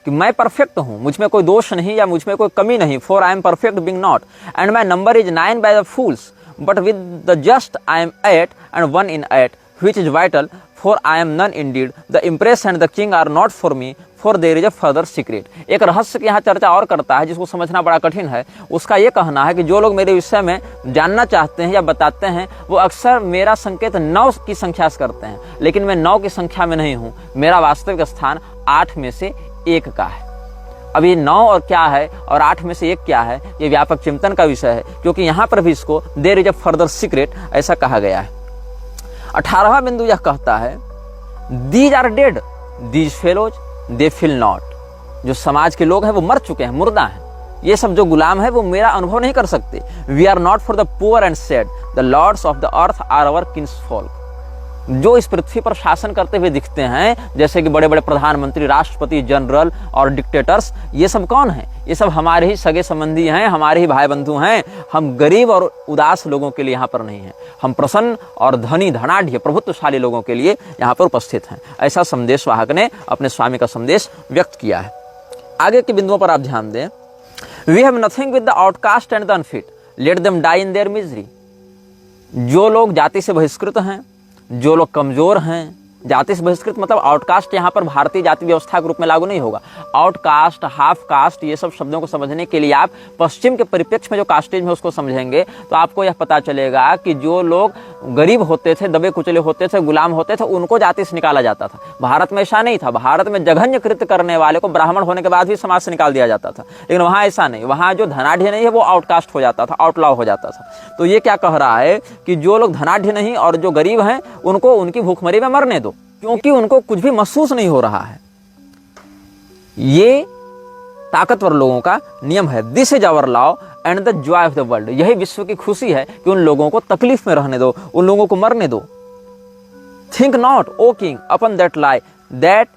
कि मैं परफेक्ट हूं, मुझ में कोई दोष नहीं या मुझ में कोई कमी नहीं। For I am perfect being not and my number is 9 by the fools, but with the just I am 8 and 1 in 8, which is vital, for I am none indeed. The empress and the king are not for me, for there is a further secret. एक रहस्य की यहाँ चर्चा और करता है जिसको समझना बड़ा कठिन है। उसका ये कहना है कि जो लोग मेरे विषय में जानना चाहते हैं या बताते हैं वो अक्सर मेरा संकेत 9 की संख्या से करते हैं, लेकिन मैं 9 की संख्या में नहीं हूँ। मेरा वास्तविक स्थान 8 में से 1 का है। अब ये 9 और क्या है और 8 में से 1 क्या है, ये व्यापक चिंतन का विषय है, क्योंकि यहाँ पर भी इसको there is a further secret ऐसा कहा गया है। 18वां बिंदु यह कहता है these are dead, these fellows they feel not. जो समाज के लोग हैं वो मर चुके हैं, मुर्दा हैं। ये सब जो गुलाम है वो मेरा अनुभव नहीं कर सकते। We are not for the poor and sad, the lords of the earth are our kinsfolk. जो इस पृथ्वी पर शासन करते हुए दिखते हैं, जैसे कि बड़े बड़े प्रधानमंत्री, राष्ट्रपति, जनरल और डिक्टेटर्स, ये सब कौन हैं? ये सब हमारे ही सगे संबंधी हैं, हमारे ही भाई बंधु हैं। हम गरीब और उदास लोगों के लिए यहाँ पर नहीं हैं, हम प्रसन्न और धनी, धनाढ्य, प्रभुत्वशाली लोगों के लिए यहाँ पर उपस्थित हैं। ऐसा संदेश वाहक ने अपने स्वामी का संदेश व्यक्त किया है। आगे के बिंदुओं पर आप ध्यान दें। We have nothing with the outcast and the unfit, let them die in their misery. जो लोग जाति से बहिष्कृत हैं, जो लोग कमजोर हैं, जाति से बहिष्कृत मतलब आउटकास्ट यहाँ पर भारतीय जाति व्यवस्था के रूप में लागू नहीं होगा। आउटकास्ट, हाफ कास्ट, ये सब शब्दों को समझने के लिए आप पश्चिम के परिप्रेक्ष्य में जो कास्टिज्म है उसको समझेंगे तो आपको यह पता चलेगा कि जो लोग गरीब होते थे, दबे कुचले होते थे, गुलाम होते थे, उनको जाति से निकाला जाता था। भारत में ऐसा नहीं था। भारत में जघन्य कृत्य करने वाले को ब्राह्मण होने के बाद भी समाज से निकाल दिया जाता था, लेकिन वहाँ ऐसा नहीं। वहाँ जो धनाढ़ नहीं है वो आउटकास्ट हो जाता था, आउटलॉ हो जाता था। तो ये क्या कह रहा है कि जो लोग धनाढ़ नहीं और जो गरीब हैं उनको उनकी भूखमरी में मरने दो, क्योंकि उनको कुछ भी महसूस नहीं हो रहा है। ये ताकतवर लोगों का नियम है। This is our law and the joy of the world. यही विश्व की खुशी है कि उन लोगों को तकलीफ में रहने दो, उन लोगों को मरने दो। Think not O king upon that lie that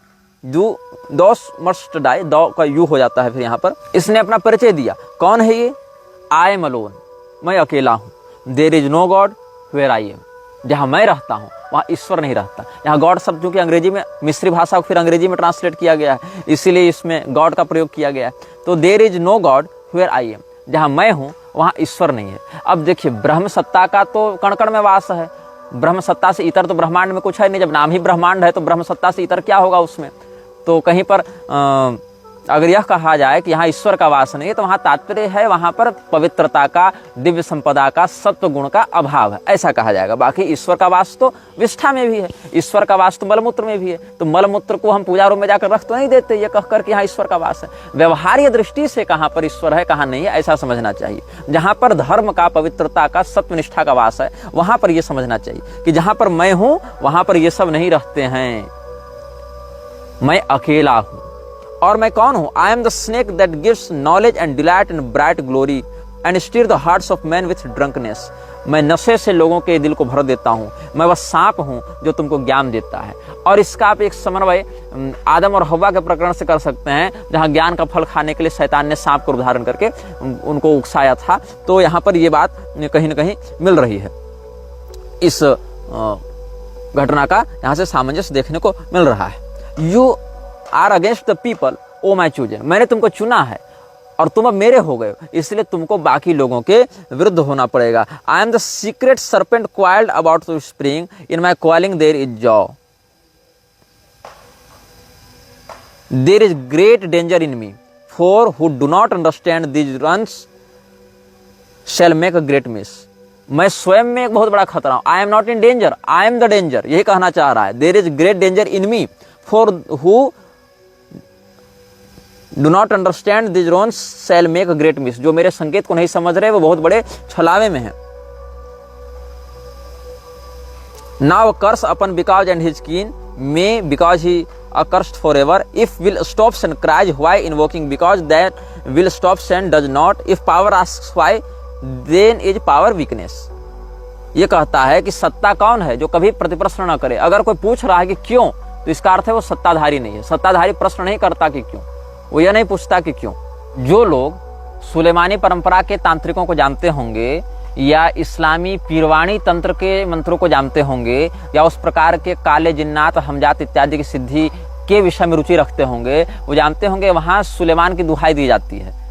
you thou must die. दो का यू हो जाता है फिर यहाँ पर। इसने अपना परिचय दिया। कौन है ये? आई एम अलोन, मैं अकेला हूं। There is no god where I am. जहां मैं रहता हूं वहाँ ईश्वर नहीं रहता। यहाँ गॉड शब्द जो कि अंग्रेजी में, मिस्री भाषा को फिर अंग्रेजी में ट्रांसलेट किया गया है, इसीलिए इसमें गॉड का प्रयोग किया गया है। तो there is no god where I am, जहाँ मैं हूँ वहाँ ईश्वर नहीं है। अब देखिए, ब्रह्म सत्ता का तो कण कण में वास है। ब्रह्म सत्ता से इतर तो ब्रह्मांड में कुछ है नहीं। जब नाम ही ब्रह्मांड है तो ब्रह्म सत्ता से इतर क्या होगा उसमें? तो कहीं पर अगर यह कहा जाए कि यहाँ ईश्वर का वास नहीं है तो वहाँ तात्पर्य है वहाँ पर पवित्रता का, दिव्य संपदा का, सत्व गुण का अभाव है, ऐसा कहा जाएगा। बाकी ईश्वर का वास तो विष्ठा में भी है, ईश्वर का वास तो मलमूत्र में भी है। तो मलमूत्र को हम पूजा रूम में जाकर रख तो नहीं देते ये कहकर कि यहाँ ईश्वर का वास है। व्यवहार्य दृष्टि से कहाँ पर ईश्वर है, कहाँ नहीं है, ऐसा समझना चाहिए। जहाँ पर धर्म का, पवित्रता का, सत्वनिष्ठा का वास है वहाँ पर यह समझना चाहिए कि जहाँ पर मैं हूँ वहाँ पर ये सब नहीं रहते हैं। मैं अकेला हूँ। और मैं कौन हूं? I am the snake that gives knowledge and delight and bright glory and stir the hearts of man with drunkenness. मैं नशे से लोगों के दिल को भर देता हूं। मैं वह सांप हूं जो तुमको ज्ञान देता है। और इसका आप एक समन्वय आदम और हव्वा के प्रकरण से कर सकते हैं, जहां ज्ञान का फल खाने के लिए शैतान ने सांप को उदाहरण करके उनको उकसाया था। तो यहाँ पर यह बात कहीं ना कहीं मिल रही है। इस घटना का यहाँ से सामंजस्य देखने को मिल रहा है। You are against the people O my chosen. मैंने तुमको चुना है और तुम अब मेरे हो गए, इसलिए तुमको बाकी लोगों के विरुद्ध होना पड़ेगा। I am the secret serpent coiled about the spring, in my coiling there is joy. There is great danger in me, for who do not understand these runes shall make a great miss. मैं स्वयं में एक बहुत बड़ा खतरा हूं। I am not in danger, I am the danger, यही कहना चाह रहा है। There is great danger in me, for who do not understand this Ron's shell make a great miss. जो मेरे संकेत को नहीं समझ रहे वो बहुत बड़े छलावे में हैं। Now curse upon because and his kin may because he accursed forever. If will stops and cries why invoking, because that will stops and does not. If power asks why, then is power weakness. ये कहता है कि सत्ता कौन है जो कभी प्रतिप्रश्न न करे। अगर कोई पूछ रहा है कि क्यों, तो इसका अर्थ है वो सत्ताधारी नहीं है। सत्ताधारी प्रश्न नहीं करता कि क्यों, वो यह नहीं पूछता कि क्यों। जो लोग सुलेमानी परंपरा के तांत्रिकों को जानते होंगे या इस्लामी पीरवाणी तंत्र के मंत्रों को जानते होंगे या उस प्रकार के काले जिन्नात हमजात इत्यादि की सिद्धि के विषय में रुचि रखते होंगे, वो जानते होंगे वहां सुलेमान की दुहाई दी जाती है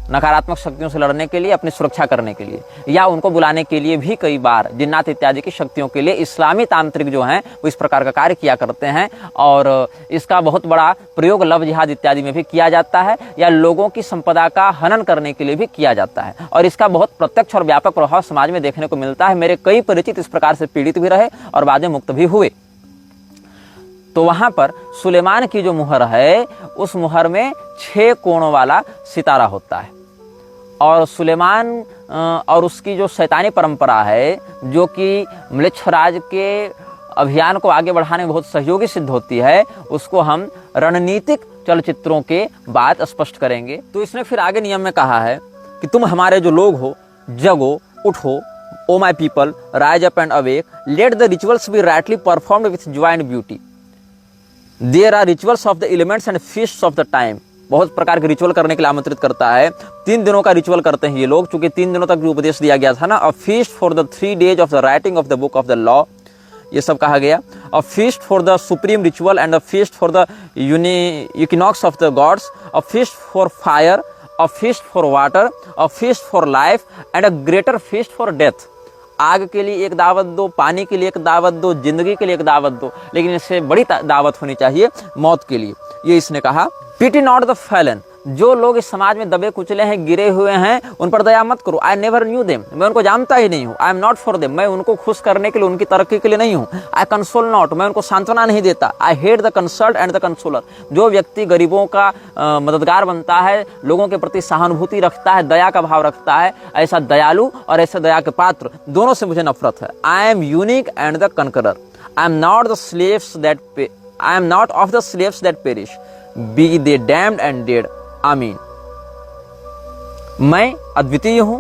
नकारात्मक शक्तियों से लड़ने के लिए, अपनी सुरक्षा करने के लिए, या उनको बुलाने के लिए भी कई बार जिन्नात इत्यादि की शक्तियों के लिए इस्लामी तांत्रिक जो हैं वो इस प्रकार का कार्य किया करते हैं। और इसका बहुत बड़ा प्रयोग लव जिहाद इत्यादि में भी किया जाता है या लोगों की संपदा का हनन करने के लिए भी किया जाता है। और इसका बहुत प्रत्यक्ष और व्यापक प्रभाव समाज में देखने को मिलता है। मेरे कई परिचित इस प्रकार से पीड़ित भी रहे और बाद में मुक्त भी हुए। तो वहां पर सुलेमान की जो मुहर है उस मुहर में 6 कोणों वाला सितारा होता है। और सुलेमान और उसकी जो शैतानी परंपरा है जो कि म्लेच्छराज के अभियान को आगे बढ़ाने में बहुत सहयोगी सिद्ध होती है, उसको हम रणनीतिक चलचित्रों के बाद स्पष्ट करेंगे। तो इसने फिर आगे नियम में कहा है कि तुम हमारे जो लोग हो, जगो, उठो, O my people, rise up and awake, let the rituals be rightly performed with joy and beauty. There are rituals of the elements and feasts of the time. बहुत प्रकार के रिचुअल करने के लिए आमंत्रित करता है। 3 दिनों का रिचुअल करते हैं ये लोग, चूंकि 3 दिनों तक भी उपदेश दिया गया था ना। अ feast for the 3 days of the writing of the book of the law, ये सब कहा गया। अ feast for the supreme ritual and a feast for the equinox of the gods, a feast for fire, a feast for water, a feast for life and a greater feast for death. आग के लिए एक दावत दो, पानी के लिए एक दावत दो, जिंदगी के लिए एक दावत दो, लेकिन इससे बड़ी दावत होनी चाहिए मौत के लिए। ये इसने कहा। पिटी नॉट द फैलन, जो लोग इस समाज में दबे कुचले हैं, गिरे हुए हैं, उन पर दया मत करो। आई नेवर न्यू देम, मैं उनको जानता ही नहीं हूँ। आई एम नॉट फॉर देम, मैं उनको खुश करने के लिए, उनकी तरक्की के लिए नहीं हूँ। आई कंसोल नॉट, मैं उनको सांत्वना नहीं देता। I hate the consult and the consoler, जो व्यक्ति गरीबों का मददगार बनता है, लोगों के प्रति सहानुभूति रखता है, दया का भाव रखता है, ऐसा दयालु और ऐसे दया के पात्र दोनों से मुझे नफरत है। I am unique and the conqueror, I am not the slaves that I am not of the slaves that perish, be they damned and dead, amen. मैं अद्वितीय हूं,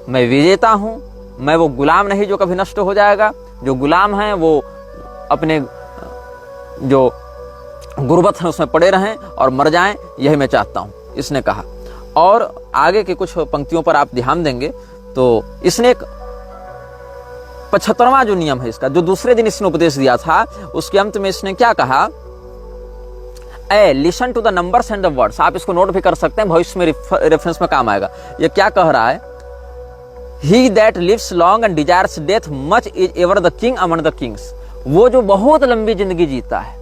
मैं विजेता हूं, मैं वो गुलाम नहीं जो कभी नष्ट हो जाएगा। जो गुलाम हैं वो अपने जो गुर्बत है उसमें पड़े रहें और मर जाएं, यही मैं चाहता हूं, इसने कहा। और आगे के कुछ पंक्तियों पर आप ध्यान देंगे तो इसने एक 75वां जो नियम है इसका, जो दूसरे दिन इसने उपदेश दिया था, उसके अंत में इसने क्या कहा, listen to the numbers and the words. आप इसको नोट भी कर सकते हैं, भविष्य में रेफरेंस में काम आएगा। ये क्या कह रहा है, he that lives long and desires death much is ever the king among the kings. वो जो बहुत लंबी जिंदगी जीता है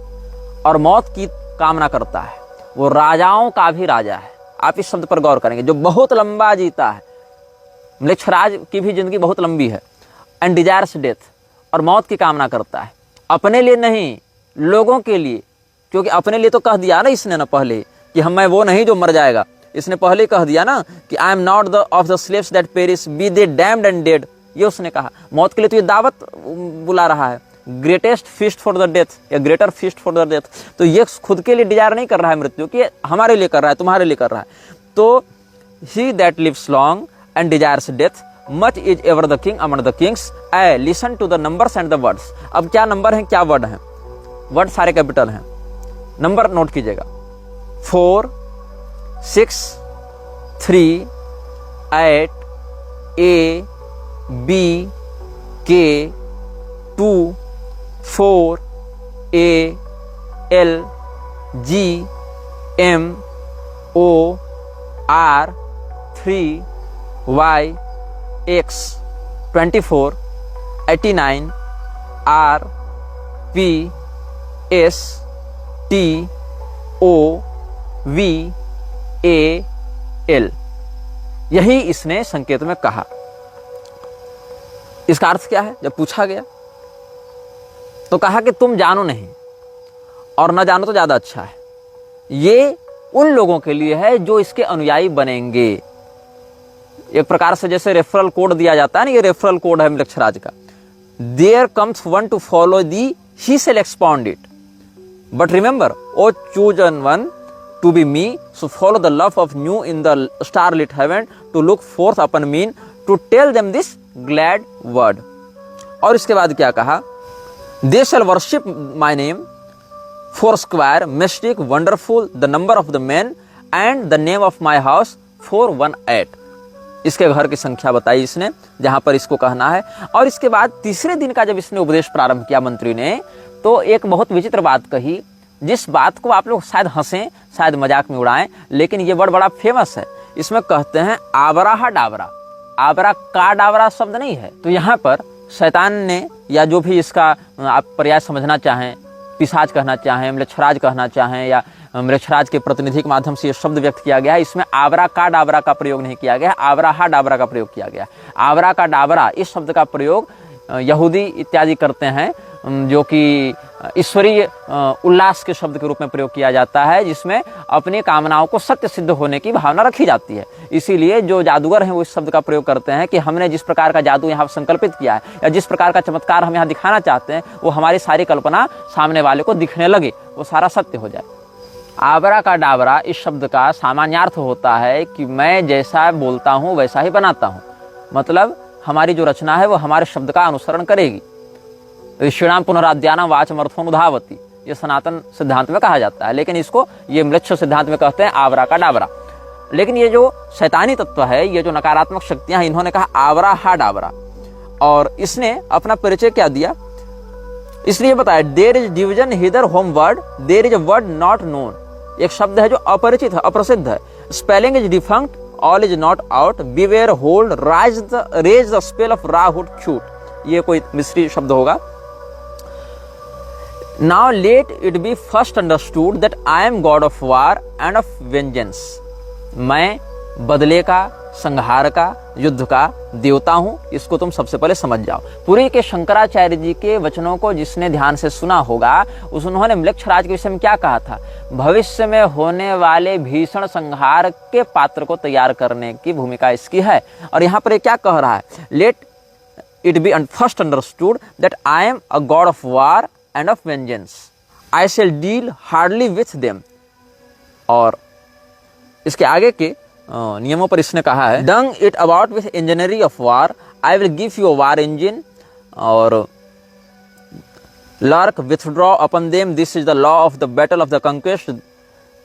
और मौत की कामना करता है, वो राजाओं का भी राजा है। आप इस शब्द पर गौर करेंगे, जो बहुत लंबा जीता है। म्लेच्छराज की भी जिंदगी बहुत लंबी है। एंड डिजायर्स डेथ, और मौत की कामना करता है, अपने लिए नहीं, लोगों के लिए। क्योंकि अपने लिए तो कह दिया ना इसने ना पहले कि मैं वो नहीं जो मर जाएगा। इसने पहले कह दिया ना कि I am not the of the slaves that perish, be they damned and dead. ये उसने कहा। मौत के लिए तो ये दावत बुला रहा है, greatest feast for the death या greater feast for the death. तो ये खुद के लिए डिजायर नहीं कर रहा है मृत्यु की, हमारे लिए कर रहा है, तुम्हारे लिए कर रहा है। तो he that lives long and desires death much is ever the king among the kings, I listen to the numbers and the words. अब क्या नंबर है, क्या वर्ड है? वर्ड सारे कैपिटल हैं। नंबर नोट कीजिएगा, 4, 6, 3, 8, A, B, K, 2, 4, A, L, G, M, O, R, 3, Y, X, 24, 89, R, P, S, T, O, यही इसने संकेत में कहा। इसका अर्थ क्या है? जब पूछा गया तो कहा कि तुम जानो नहीं और न जानो तो ज्यादा अच्छा है। ये उन लोगों के लिए है जो इसके अनुयायी बनेंगे। एक प्रकार से जैसे रेफरल कोड दिया जाता है ना, ये रेफरल कोड है मृक्षराज का। There comes one to follow thee, he shall expound it, but remember O chosen one to be me, so follow the love of Nu in the star lit heaven, to look forth upon men, to tell them this glad word. और इसके बाद क्या कहा? They shall worship my name four square, mystic, wonderful, the number of the man and the name of my house 418। इसके घर की संख्या बताई इसने जहां पर इसको कहना है। और इसके बाद तीसरे दिन का जब इसने उपदेश प्रारंभ किया मंत्री ने, तो एक बहुत विचित्र बात कही, जिस बात को आप लोग शायद हंसें, शायद मजाक में उड़ाएं, लेकिन ये वर्ड बड़ा फेमस है। इसमें कहते हैं आबरा डाबरा। आबरा का डाबरा शब्द नहीं है। तो यहाँ पर शैतान ने, या जो भी इसका आप पर्याय समझना चाहें, पिशाच कहना चाहें, मृक्षराज कहना चाहें, या मृक्षराज के प्रतिनिधि के माध्यम से ये शब्द व्यक्त किया गया है। इसमें आबरा का डाबरा का प्रयोग नहीं किया गया, आबरा डाबरा का प्रयोग किया गया। आबरा का डाबरा इस शब्द का प्रयोग यहूदी इत्यादि करते हैं, जो कि ईश्वरीय उल्लास के शब्द के रूप में प्रयोग किया जाता है, जिसमें अपनी कामनाओं को सत्य सिद्ध होने की भावना रखी जाती है। इसीलिए जो जादूगर हैं वो इस शब्द का प्रयोग करते हैं कि हमने जिस प्रकार का जादू यहाँ संकल्पित किया है, या जिस प्रकार का चमत्कार हम यहाँ दिखाना चाहते हैं, वो हमारी सारी कल्पना सामने वाले को दिखने लगे, वो सारा सत्य हो जाए। आबरा का डाबरा इस शब्द का सामान्यार्थ होता है कि मैं जैसा बोलता हूँ वैसा ही बनाता हूँ। मतलब हमारी जो रचना है वो हमारे शब्द का अनुसरण करेगी। ऋषिणाम पुनराद्यानाम वाचमर्थोनुधावती, ये सनातन सिद्धांत में कहा जाता है, लेकिन इसको ये म्लेच्छ सिद्धांत में कहते हैं आबरा का डाबरा। लेकिन ये जो शैतानी तत्व है, ये जो नकारात्मक शक्तियां हैं, इन्होंने कहा आबरा हा डाबरा। और इसने अपना परिचय क्या दिया? इसलिए बताया there is division hither home word, there is a word not known. एक शब्द है जो अपरिचित है, अप्रसिद्ध है। Spelling is defunct, all is not out, beware hold, raise the spell of Ra Hoor Khuit. ये कोई मिस्ट्री शब्द होगा। Now let it be first understood that I am God of war and of vengeance. मैं बदले का, संहार का, युद्ध का देवता हूं। इसको तुम सबसे पहले समझ जाओ। पुरी के शंकराचार्य जी के वचनों को जिसने ध्यान से सुना होगा, उन्होंने मृक्षराज के विषय में क्या कहा था? भविष्य में होने वाले भीषण संहार के पात्र को तैयार करने की भूमिका इसकी है। और यहाँ पर क्या कह रहा है? Let it be first understood that I am a God of war and of vengeance. I shall deal hardly with them. और इसके आगे के नियमों पर इसने कहा है, Dung it about with enginery of war, I will give you a war engine. और lurk, withdraw upon them, this is the law of the battle of the conquest.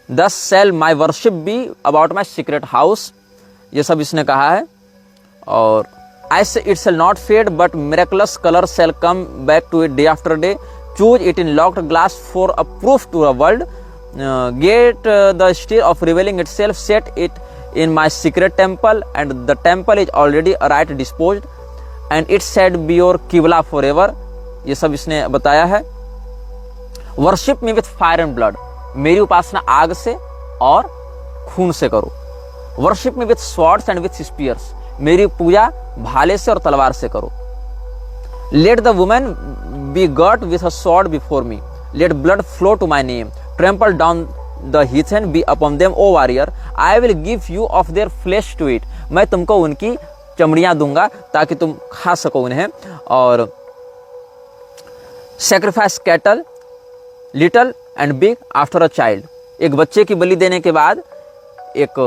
Thus shall my worship be about my secret house. ये सब इसने कहा है। और I say it shall not fade, but miraculous color shall come back to it day after day. Choose it in locked glass for a proof to the world. Get the stir of revealing itself, set it in my secret temple, and the temple is already right disposed, and it shall be your Qibla forever. ये सब इसने बताया है। Worship me with fire and blood. मेरी उपासना आग से और खून से करो। Worship me with swords and with spears. मेरी पूजा भाले से और तलवार से करो। Let the woman be girt with a sword before me. Let blood flow to my name. Trample down the heathen, be upon them, O warrior. I will give you of their flesh to eat. मैं तुमको उनकी चमड़ियां दूंगा ताकि तुम खा सको उन्हें। और sacrifice cattle, little and big after a child. एक बच्चे की बलि देने के बाद एक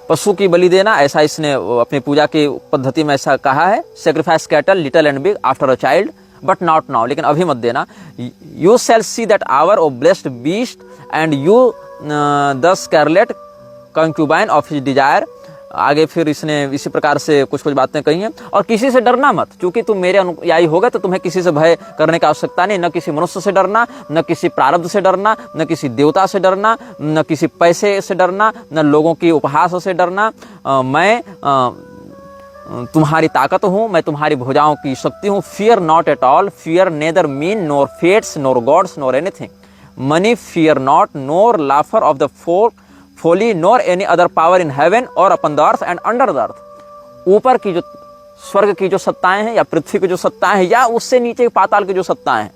पशु की बलि देना, ऐसा इसने अपनी पूजा की पद्धति में ऐसा कहा है। Sacrifice cattle, little and big after a child, but not now. लेकिन अभी मत देना। You shall see that hour, O blessed beast, and you the scarlet concubine of his desire. आगे फिर इसने इसी प्रकार से कुछ कुछ बातें कही हैं। और किसी से डरना मत, क्योंकि तुम मेरे अनुयायी होगे तो तुम्हें किसी से भय करने की आवश्यकता नहीं। न किसी मनुष्य से डरना, न किसी प्रारब्ध से डरना, न किसी देवता से डरना, न किसी पैसे से डरना, न लोगों की उपहास से डरना। मैं तुम्हारी ताकत हूँ, मैं तुम्हारी भुजाओं की शक्ति हूँ। Fear not at all, fear neither men nor fates nor gods nor anything. Money fear not, nor laughter of the folly, nor any other power in heaven or upon the earth and under the earth. ऊपर की जो स्वर्ग की जो सत्ताएं हैं या पृथ्वी की जो सत्ताएं हैं या उससे नीचे पाताल की जो सत्ताएं हैं,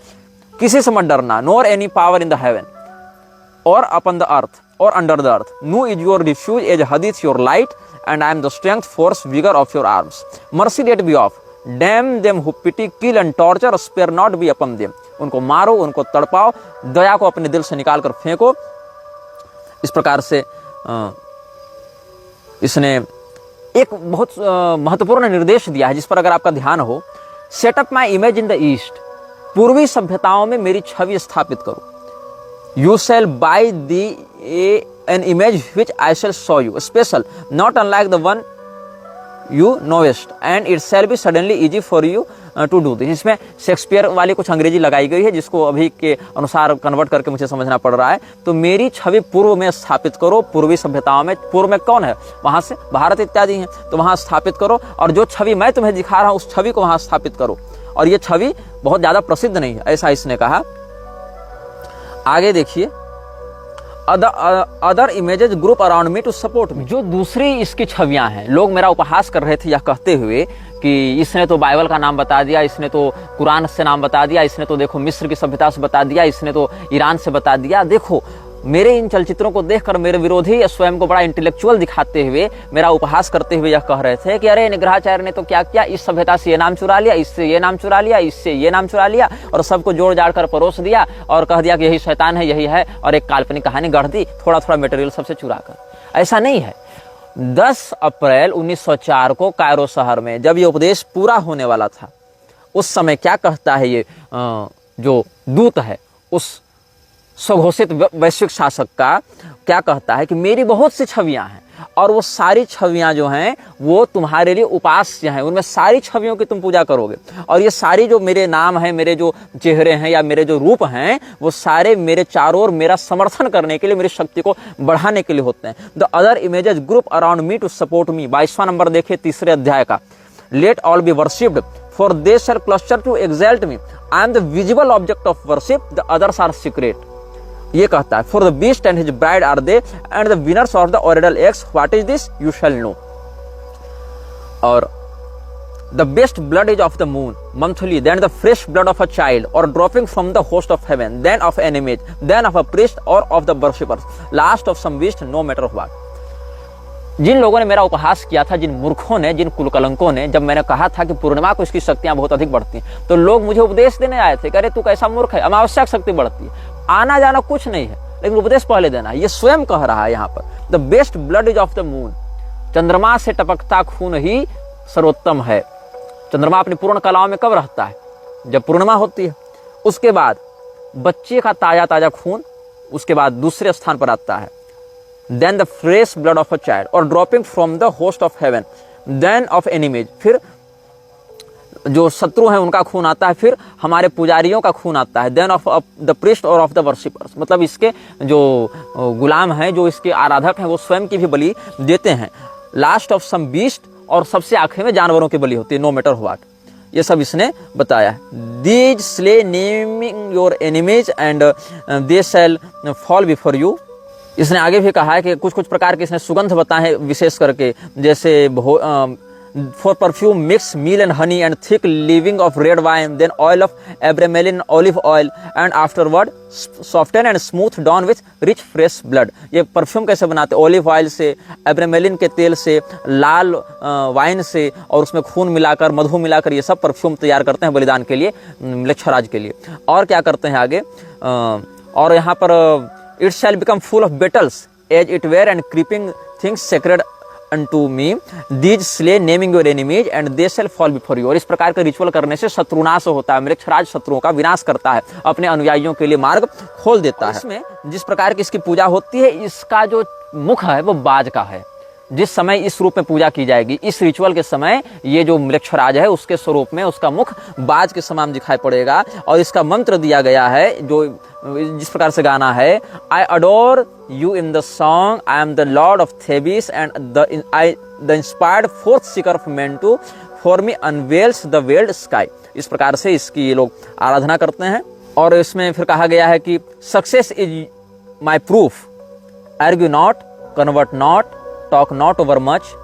किसी से मत डरना. nor any power in the heaven or upon the earth or under the earth. Nu is your refuge, as Hadith your light, and I am the strength, force, vigor of your arms. Mercy let be off. Damn them who pity, kill and torture, spare not be upon them. उनको मारो, उनको तड़पाओ, दया को अपने दिल से निकाल कर फेंको. इस प्रकार से इसने एक बहुत महत्वपूर्ण निर्देश दिया है जिस पर अगर आपका ध्यान हो. Setup my image in the east. पूर्वी सभ्यताओं में मेरी छवि स्थापित करो. You shall buy thee an image which I shall show you, special, not unlike the one you knowest, and it shall be suddenly easy for you to do this. इसमें Shakespeare वाली कुछ अंग्रेजी लगाई गई है जिसको अभी के अनुसार कन्वर्ट करके मुझे समझना पड़ रहा है. तो मेरी छवि पूर्व में स्थापित करो. पूर्वी सभ्यताओं में, पूर्व में कौन है? वहां से भारत इत्यादि हैं, तो वहां स्थापित करो. और जो छवि मैं तुम्हें दिखा रहा हूं उस छवि को वहां स्थापित करो. और ये छवि बहुत ज्यादा प्रसिद्ध नहीं है, ऐसा इसने कहा. आगे देखिए, other images group around me to support me. जो दूसरी इसकी छवियां हैं, लोग मेरा उपहास कर रहे थे यह कहते हुए कि इसने तो बाइबल का नाम बता दिया, इसने तो कुरान से नाम बता दिया, इसने तो देखो मिस्र की सभ्यता से बता दिया, इसने तो ईरान से बता दिया. देखो, मेरे इन चलचित्रों को देखकर मेरे विरोधी स्वयं को बड़ा इंटेलेक्चुअल दिखाते हुए, मेरा उपहास करते हुए यह कह रहे थे कि अरे निग्रहाचार्य ने तो क्या किया, इस सभ्यता से ये नाम चुरा लिया, इससे ये नाम चुरा लिया, इससे ये नाम चुरा लिया, और सबको जोड़ जाड़ कर परोस दिया और कह दिया कि यही शैतान है, यही है, और एक काल्पनिक कहानी गढ़ दी थोड़ा थोड़ा मटेरियल सबसे चुरा कर. ऐसा नहीं है. 10 अप्रैल 1904 को कायरो शहर में जब ये उपदेश पूरा होने वाला था, उस समय क्या कहता है ये जो दूत है उस स्वघोषित वैश्विक शासक का, क्या कहता है कि मेरी बहुत सी छवियां हैं और वो सारी छवियां जो हैं वो तुम्हारे लिए उपास्य हैं. उनमें सारी छवियों की तुम पूजा करोगे, और ये सारी जो मेरे नाम हैं, मेरे जो चेहरे हैं या मेरे जो रूप हैं, वो सारे मेरे चारों ओर मेरा समर्थन करने के लिए, मेरी शक्ति को बढ़ाने के लिए होते हैं. The other images group around me to support me. 22वां नंबर देखिए, 3 अध्याय का. Let all be worshipped for they shall cluster to exalt me. I am the visible object of worship, the others are secret. ये कहता है, for the beast and his bride are they and the winners of the ordeal X. What is this you shall know. और the best blood is of the moon monthly, then the fresh blood of a child or dropping from the host of heaven, then of an image, then of a priest or of the worshippers, last of some beast, no matter of what. जिन लोगों ने मेरा उपहास किया था, जिन मूर्खों ने, जिन कुलकलंकों ने, जब मैंने कहा था कि पूर्णिमा को इसकी शक्तियां बहुत अधिक बढ़ती हैं, तो लोग मुझे उपदेश देने आए थे कि अरे तू कैसा मूर्ख है, अमावस्या की शक्ति बढ़ती है. आना जाना कुछ नहीं है, लेकिन उपदेश पहले देना है. ये स्वयं कह रहा है यहाँ पर, the best blood is of the moon. चंद्रमा से टपकता खून ही सर्वोत्तम है. चंद्रमा अपनी पूर्ण कलाओं में कब रहता है? जब पूर्णिमा होती है. उसके बाद बच्चे का ताजा ताजा खून उसके बाद दूसरे स्थान पर आता है. Then the fresh blood of a child or dropping from the host of heaven, then of enemies. फिर जो शत्रु हैं उनका खून आता है, फिर हमारे पुजारियों का खून आता है. Then of the priest or of the worshippers. मतलब इसके जो गुलाम हैं, जो इसके आराधक हैं, वो स्वयं की भी बलि देते हैं. लास्ट ऑफ सम बीस्ट, और सबसे आखिर में जानवरों की बलि होती है, नो मैटर व्हाट. ये सब इसने बताया. These slay naming your enemies and they shall fall before you. इसने आगे भी कहा है कि कुछ कुछ प्रकार के इसने सुगंध बताए हैं, विशेष करके जैसे for perfume mix meal and honey and thick leavening of red wine, then oil of abramelin, olive oil, and afterward soften and smooth down with rich fresh blood. ये परफ्यूम कैसे बनाते? ऑलिव ऑयल से, एब्रेमेलिन के तेल से, लाल wine से, और उसमें खून मिलाकर, मधु मिलाकर ये सब परफ्यूम तैयार करते हैं बलिदान के लिए, म्लेच्छराज के लिए. और क्या करते हैं आगे? और यहाँ पर it shall become full of battles as it were and creeping things sacred unto me, these slay naming your enemies and they shall fall before you. और इस प्रकार का रिचुअल करने से शत्रुनाश होता है, म्लेच्छराज शत्रुओं का विनाश करता है, अपने अनुयायियों के लिए मार्ग खोल देता है. इसमें जिस प्रकार की इसकी पूजा होती है, इसका जो मुख है वो बाज का है. जिस समय इस रूप में पूजा की जाएगी, इस रिचुअल के समय, ये जो म्लेच्छराज है उसके स्वरूप में उसका मुख बाज के समान दिखाई पड़ेगा. और इसका मंत्र दिया गया है जो जिस प्रकार से गाना है, I adore you in the song, I am the lord of Thebes and the inspired forth seeker of Mentu, for me unveils the veiled sky. इस प्रकार से इसकी ये लोग आराधना करते हैं. और इसमें फिर कहा गया है कि success is my proof, argue not, convert not, talk not over much,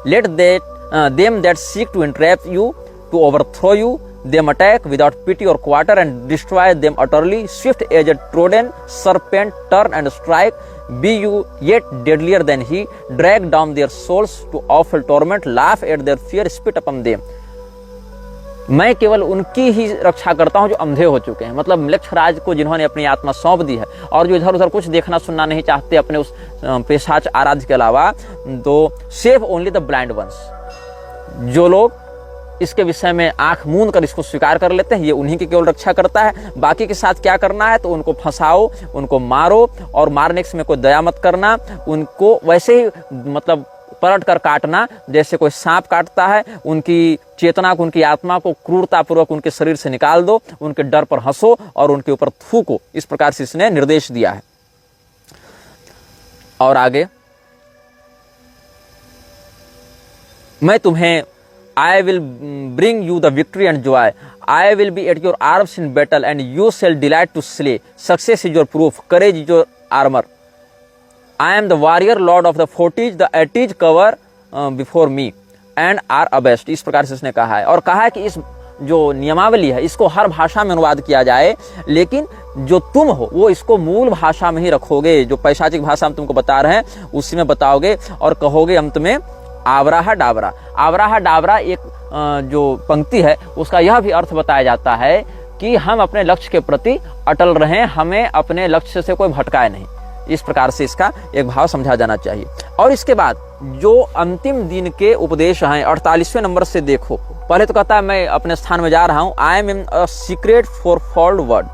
let them that seek to entrap you, to overthrow you, them attack without pity or quarter and destroy them utterly. Swift as a trodden serpent, turn and strike. Be you yet deadlier than he. Drag down their souls to awful torment. Laugh at their fear. Spit upon them. मैं केवल उनकी ही रक्षा करता हूं जो अंधे हो चुके हैं, मतलब मृक्षराज को जिन्होंने अपनी आत्मा सौंप दी है और जो इधर उधर कुछ देखना सुनना नहीं चाहते अपने उस पेशाच आराध्य के अलावा। तो save only the blind ones, जो लोग इसके विषय में आंख मूंद कर इसको स्वीकार कर लेते हैं, ये उन्हीं की केवल रक्षा करता है। बाकी के साथ क्या करना है, तो उनको फंसाओ, उनको मारो, और मारने के समय कोई दया मत करना, उनको वैसे ही मतलब पलट कर काटना जैसे कोई सांप काटता है। उनकी चेतना को, उनकी आत्मा को क्रूरतापूर्वक उनके शरीर से निकाल दो, उनके डर पर हंसो और उनके ऊपर थूको। इस प्रकार से इसने निर्देश दिया है। और आगे, मैं तुम्हें I will bring you the victory and joy. I will be at your arms in battle and you shall delight to slay. Success is your proof. Courage is your armor. I am the warrior lord of the forties. The edges cover before me and are abashed. इस प्रकार से इसने कहा है। और कहा है कि इस जो नियमावली है इसको हर भाषा में अनुवाद किया जाए, लेकिन जो तुम हो वो इसको मूल भाषा में ही रखोगे। जो पैशाचिक भाषा हम तुमको बता रहे हैं उसी में बताओगे और कहोगे अंत में आवराहा डाबरा। आवराहा डाबरा एक जो पंक्ति है उसका यह भी अर्थ बताया जाता है कि हम अपने लक्ष्य के प्रति अटल रहें, हमें अपने लक्ष्य से कोई भटकाए नहीं। इस प्रकार से इसका एक भाव समझा जाना चाहिए। और इसके बाद जो अंतिम दिन के उपदेश हैं 48वें नंबर से देखो। पहले तो कहता है मैं अपने स्थान में जा रहा हूं, I am in a secret fourfold word,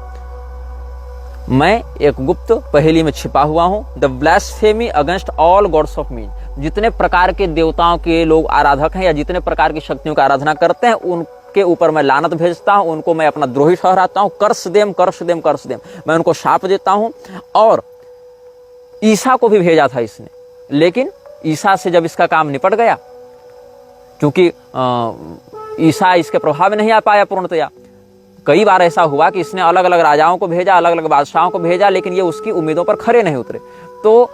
मैं एक गुप्त पहेली में छिपा हुआ हूं। The blasphemy against all gods of men, जितने प्रकार के देवताओं के लोग आराधक हैं या जितने प्रकार की शक्तियों की आराधना करते हैं उनके ऊपर मैं लानत भेजता हूं, उनको मैं अपना द्रोही ठहराता हूं। कर्स देम कर्स देम कर्स देम, मैं उनको शाप देता हूं। और ईसा को भी भेजा था इसने, लेकिन ईसा से जब इसका काम निपट गया, क्योंकि ईसा इसके प्रभाव में नहीं आ पाया पूर्णतया। कई बार ऐसा हुआ कि इसने अलग अलग राजाओं को भेजा, अलग अलग बादशाहों को भेजा, लेकिन ये उसकी उम्मीदों पर खरे नहीं उतरे। तो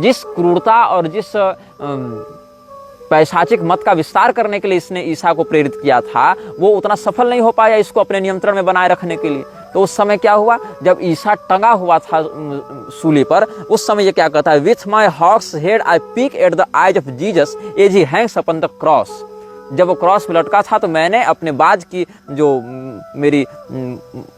जिस क्रूरता और जिस पैशाचिक मत का विस्तार करने के लिए इसने ईसा को प्रेरित किया था, वो उतना सफल नहीं हो पाया इसको अपने नियंत्रण में बनाए रखने के लिए। तो उस समय क्या हुआ, जब ईसा टंगा हुआ था सूली पर, उस समय ये क्या कहता है, with my hawk's head I peck at the eyes of Jesus as he hangs upon the cross. जब वो क्रॉस पे लटका था तो मैंने अपने बाज की जो मेरी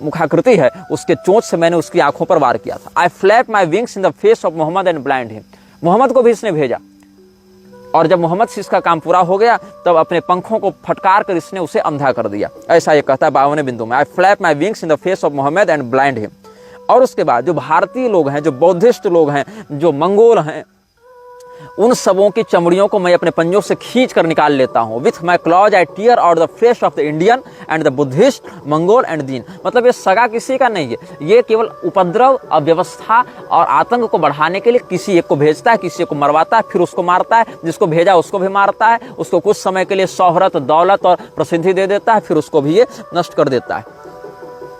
मुखाकृति है उसके चोंच से मैंने उसकी आंखों पर वार किया था। I flap my wings in the face of Mohammed and blind him. Mohammed को भी इसने भेजा, और जब मोहम्मद से इसका काम पूरा हो गया तब अपने पंखों को फटकार कर इसने उसे अंधा कर दिया। ऐसा ये कहता है 52वें बिंदु में, I flap my wings in the face of Mohammed and blind him. और उसके बाद जो भारतीय लोग हैं, जो बौद्धिस्ट लोग हैं, जो मंगोल हैं, उन सबों की चमड़ियों को मैं अपने पंजों से खींच कर निकाल लेता हूं। With my claws I tear out the flesh of the Indian and the Buddhist Mongol and Din. मतलब ये सगा किसी का नहीं है, ये केवल उपद्रव, अव्यवस्था और आतंक को बढ़ाने के लिए किसी एक को भेजता है, किसी को मरवाता है, फिर उसको मारता है, जिसको भेजा उसको भी मारता है, उसको कुछ समय के लिए शोहरत, दौलत और प्रसिद्धि दे देता है, फिर उसको भी ये नष्ट कर देता है।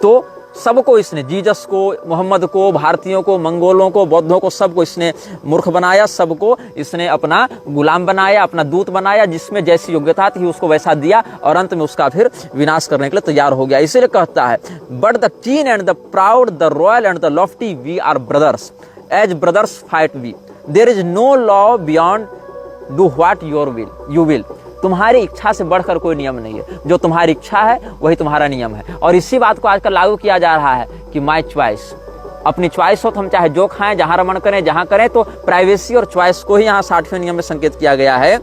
तो सबको इसने, जीसस को, मोहम्मद को, भारतीयों को, मंगोलों को, बौद्धों को, सबको इसने मूर्ख बनाया, सबको इसने अपना गुलाम बनाया, अपना दूत बनाया, जिसमें जैसी योग्यता थी उसको वैसा दिया, और अंत में उसका फिर विनाश करने के लिए तैयार हो गया। इसीलिए कहता है, but the keen and the proud, the royal and the lofty, we are brothers, as brothers fight we, there is no law beyond, do what you will. तुम्हारी इच्छा से बढ़कर कोई नियम नहीं है, जो तुम्हारी इच्छा है वही तुम्हारा नियम है। और इसी बात को आजकल लागू किया जा रहा है कि माई चॉइस, अपनी चॉइस हो तो हम चाहे जो खाएं, जहां रमण करें, जहां करें। तो प्राइवेसी और चॉइस को ही यहाँ 60वें नियम में संकेत किया गया है।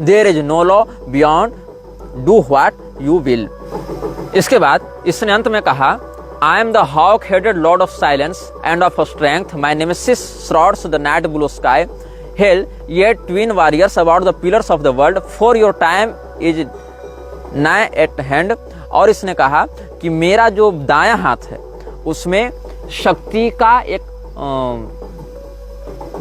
There is no law beyond, do what you will. इसके बाद इसने अंत में कहा, I am the hawk headed lord of silence and of strength, my nemesis shrouds the night blue sky, Hail, ye twin warriors about the pillars of the world, for your time is nigh at hand। और इसने कहा कि मेरा जो दायां हाथ है उसमें शक्ति का एक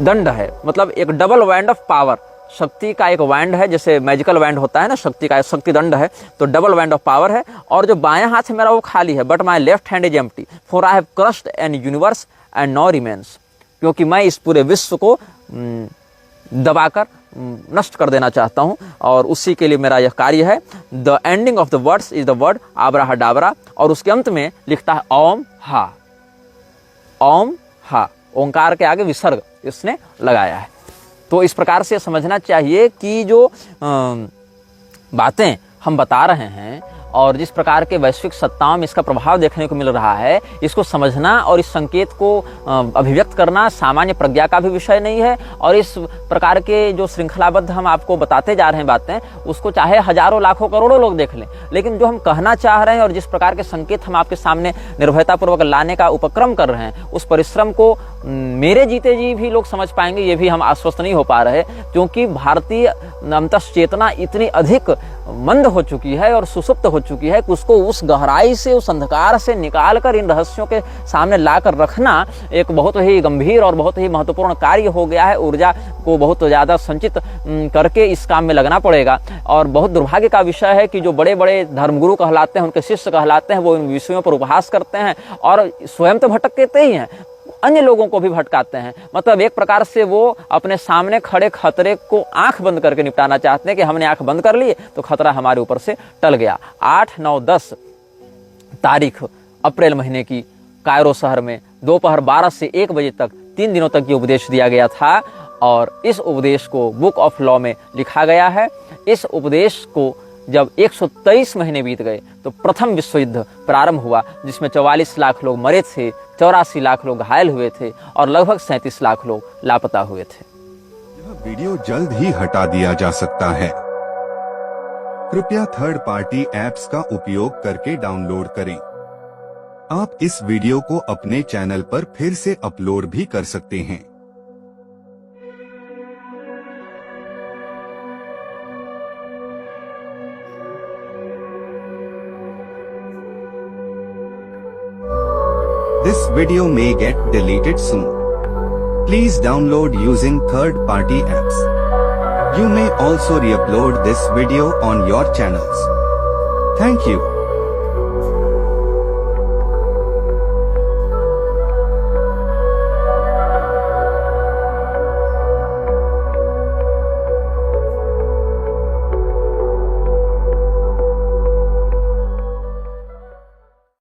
दंड है, मतलब एक डबल वैंड ऑफ पावर। शक्ति का एक वैंड है, जैसे मैजिकल वैंड होता है ना, शक्ति का शक्ति दंड है, तो डबल वैंड ऑफ पावर है। और जो बायां हाथ है मेरा वो खाली है, but my left hand is empty, for I have crushed an universe and naught remains. क्योंकि मैं इस पूरे विश्व को दबाकर नष्ट कर देना चाहता हूं, और उसी के लिए मेरा यह कार्य है। The ending of the words is the word abrahadabra, और उसके अंत में लिखता है ओम हा। ओम हा, ओंकार के आगे विसर्ग इसने लगाया है। तो इस प्रकार से समझना चाहिए कि जो बातें हम बता रहे हैं और जिस प्रकार के वैश्विक सत्ताओं में इसका प्रभाव देखने को मिल रहा है, इसको समझना और इस संकेत को अभिव्यक्त करना सामान्य प्रज्ञा का भी विषय नहीं है। और इस प्रकार के जो श्रृंखलाबद्ध हम आपको बताते जा रहे हैं बातें, उसको चाहे हजारों लाखों करोड़ों लोग देख लें, लेकिन जो हम कहना चाह रहे हैं और जिस प्रकार के संकेत हम आपके सामने निर्भयतापूर्वक लाने का उपक्रम कर रहे हैं, उस परिश्रम को मेरे जीते जी भी लोग समझ पाएंगे, ये भी हम आश्वस्त नहीं हो पा रहे, क्योंकि भारतीय अंतश्चेतना इतनी अधिक मंद हो चुकी है और सुसुप्त हो चुकी है कि उसको उस गहराई से, उस अंधकार से निकालकर इन रहस्यों के सामने लाकर रखना एक बहुत ही गंभीर और बहुत ही महत्वपूर्ण कार्य हो गया है। ऊर्जा को बहुत ज़्यादा संचित करके इस काम में लगना पड़ेगा। और बहुत दुर्भाग्य का विषय है कि जो बड़े बड़े धर्मगुरु कहलाते हैं, उनके शिष्य कहलाते हैं, वो इन विषयों पर उपहास करते हैं और स्वयं तो भटकते ही हैं, अन्य लोगों को भी भटकाते हैं। मतलब एक प्रकार से वो अपने सामने खड़े खतरे को आंख बंद करके निपटाना चाहते हैं कि हमने आंख बंद कर ली तो खतरा हमारे ऊपर से टल गया। 8, 9, 10 तारीख अप्रैल महीने की कायरो शहर में दोपहर 12 से 1 बजे तक 3 दिनों तक ये उपदेश दिया गया था, और इस उपदेश को बुक ऑफ लॉ में लिखा गया है। इस उपदेश को जब 123 महीने बीत गए तो प्रथम विश्व युद्ध प्रारंभ हुआ, जिसमें 44 लाख लोग मरे थे, 84 लाख लोग घायल हुए थे और लगभग 37 लाख लोग लापता हुए थे। यह वीडियो जल्द ही हटा दिया जा सकता है। कृपया थर्ड पार्टी ऐप्स का उपयोग करके डाउनलोड करें। आप इस वीडियो को अपने चैनल पर फिर से अपलोड भी कर सकते हैं। This video may get deleted soon. Please download using third-party apps. You may also re-upload this video on your channels. Thank you.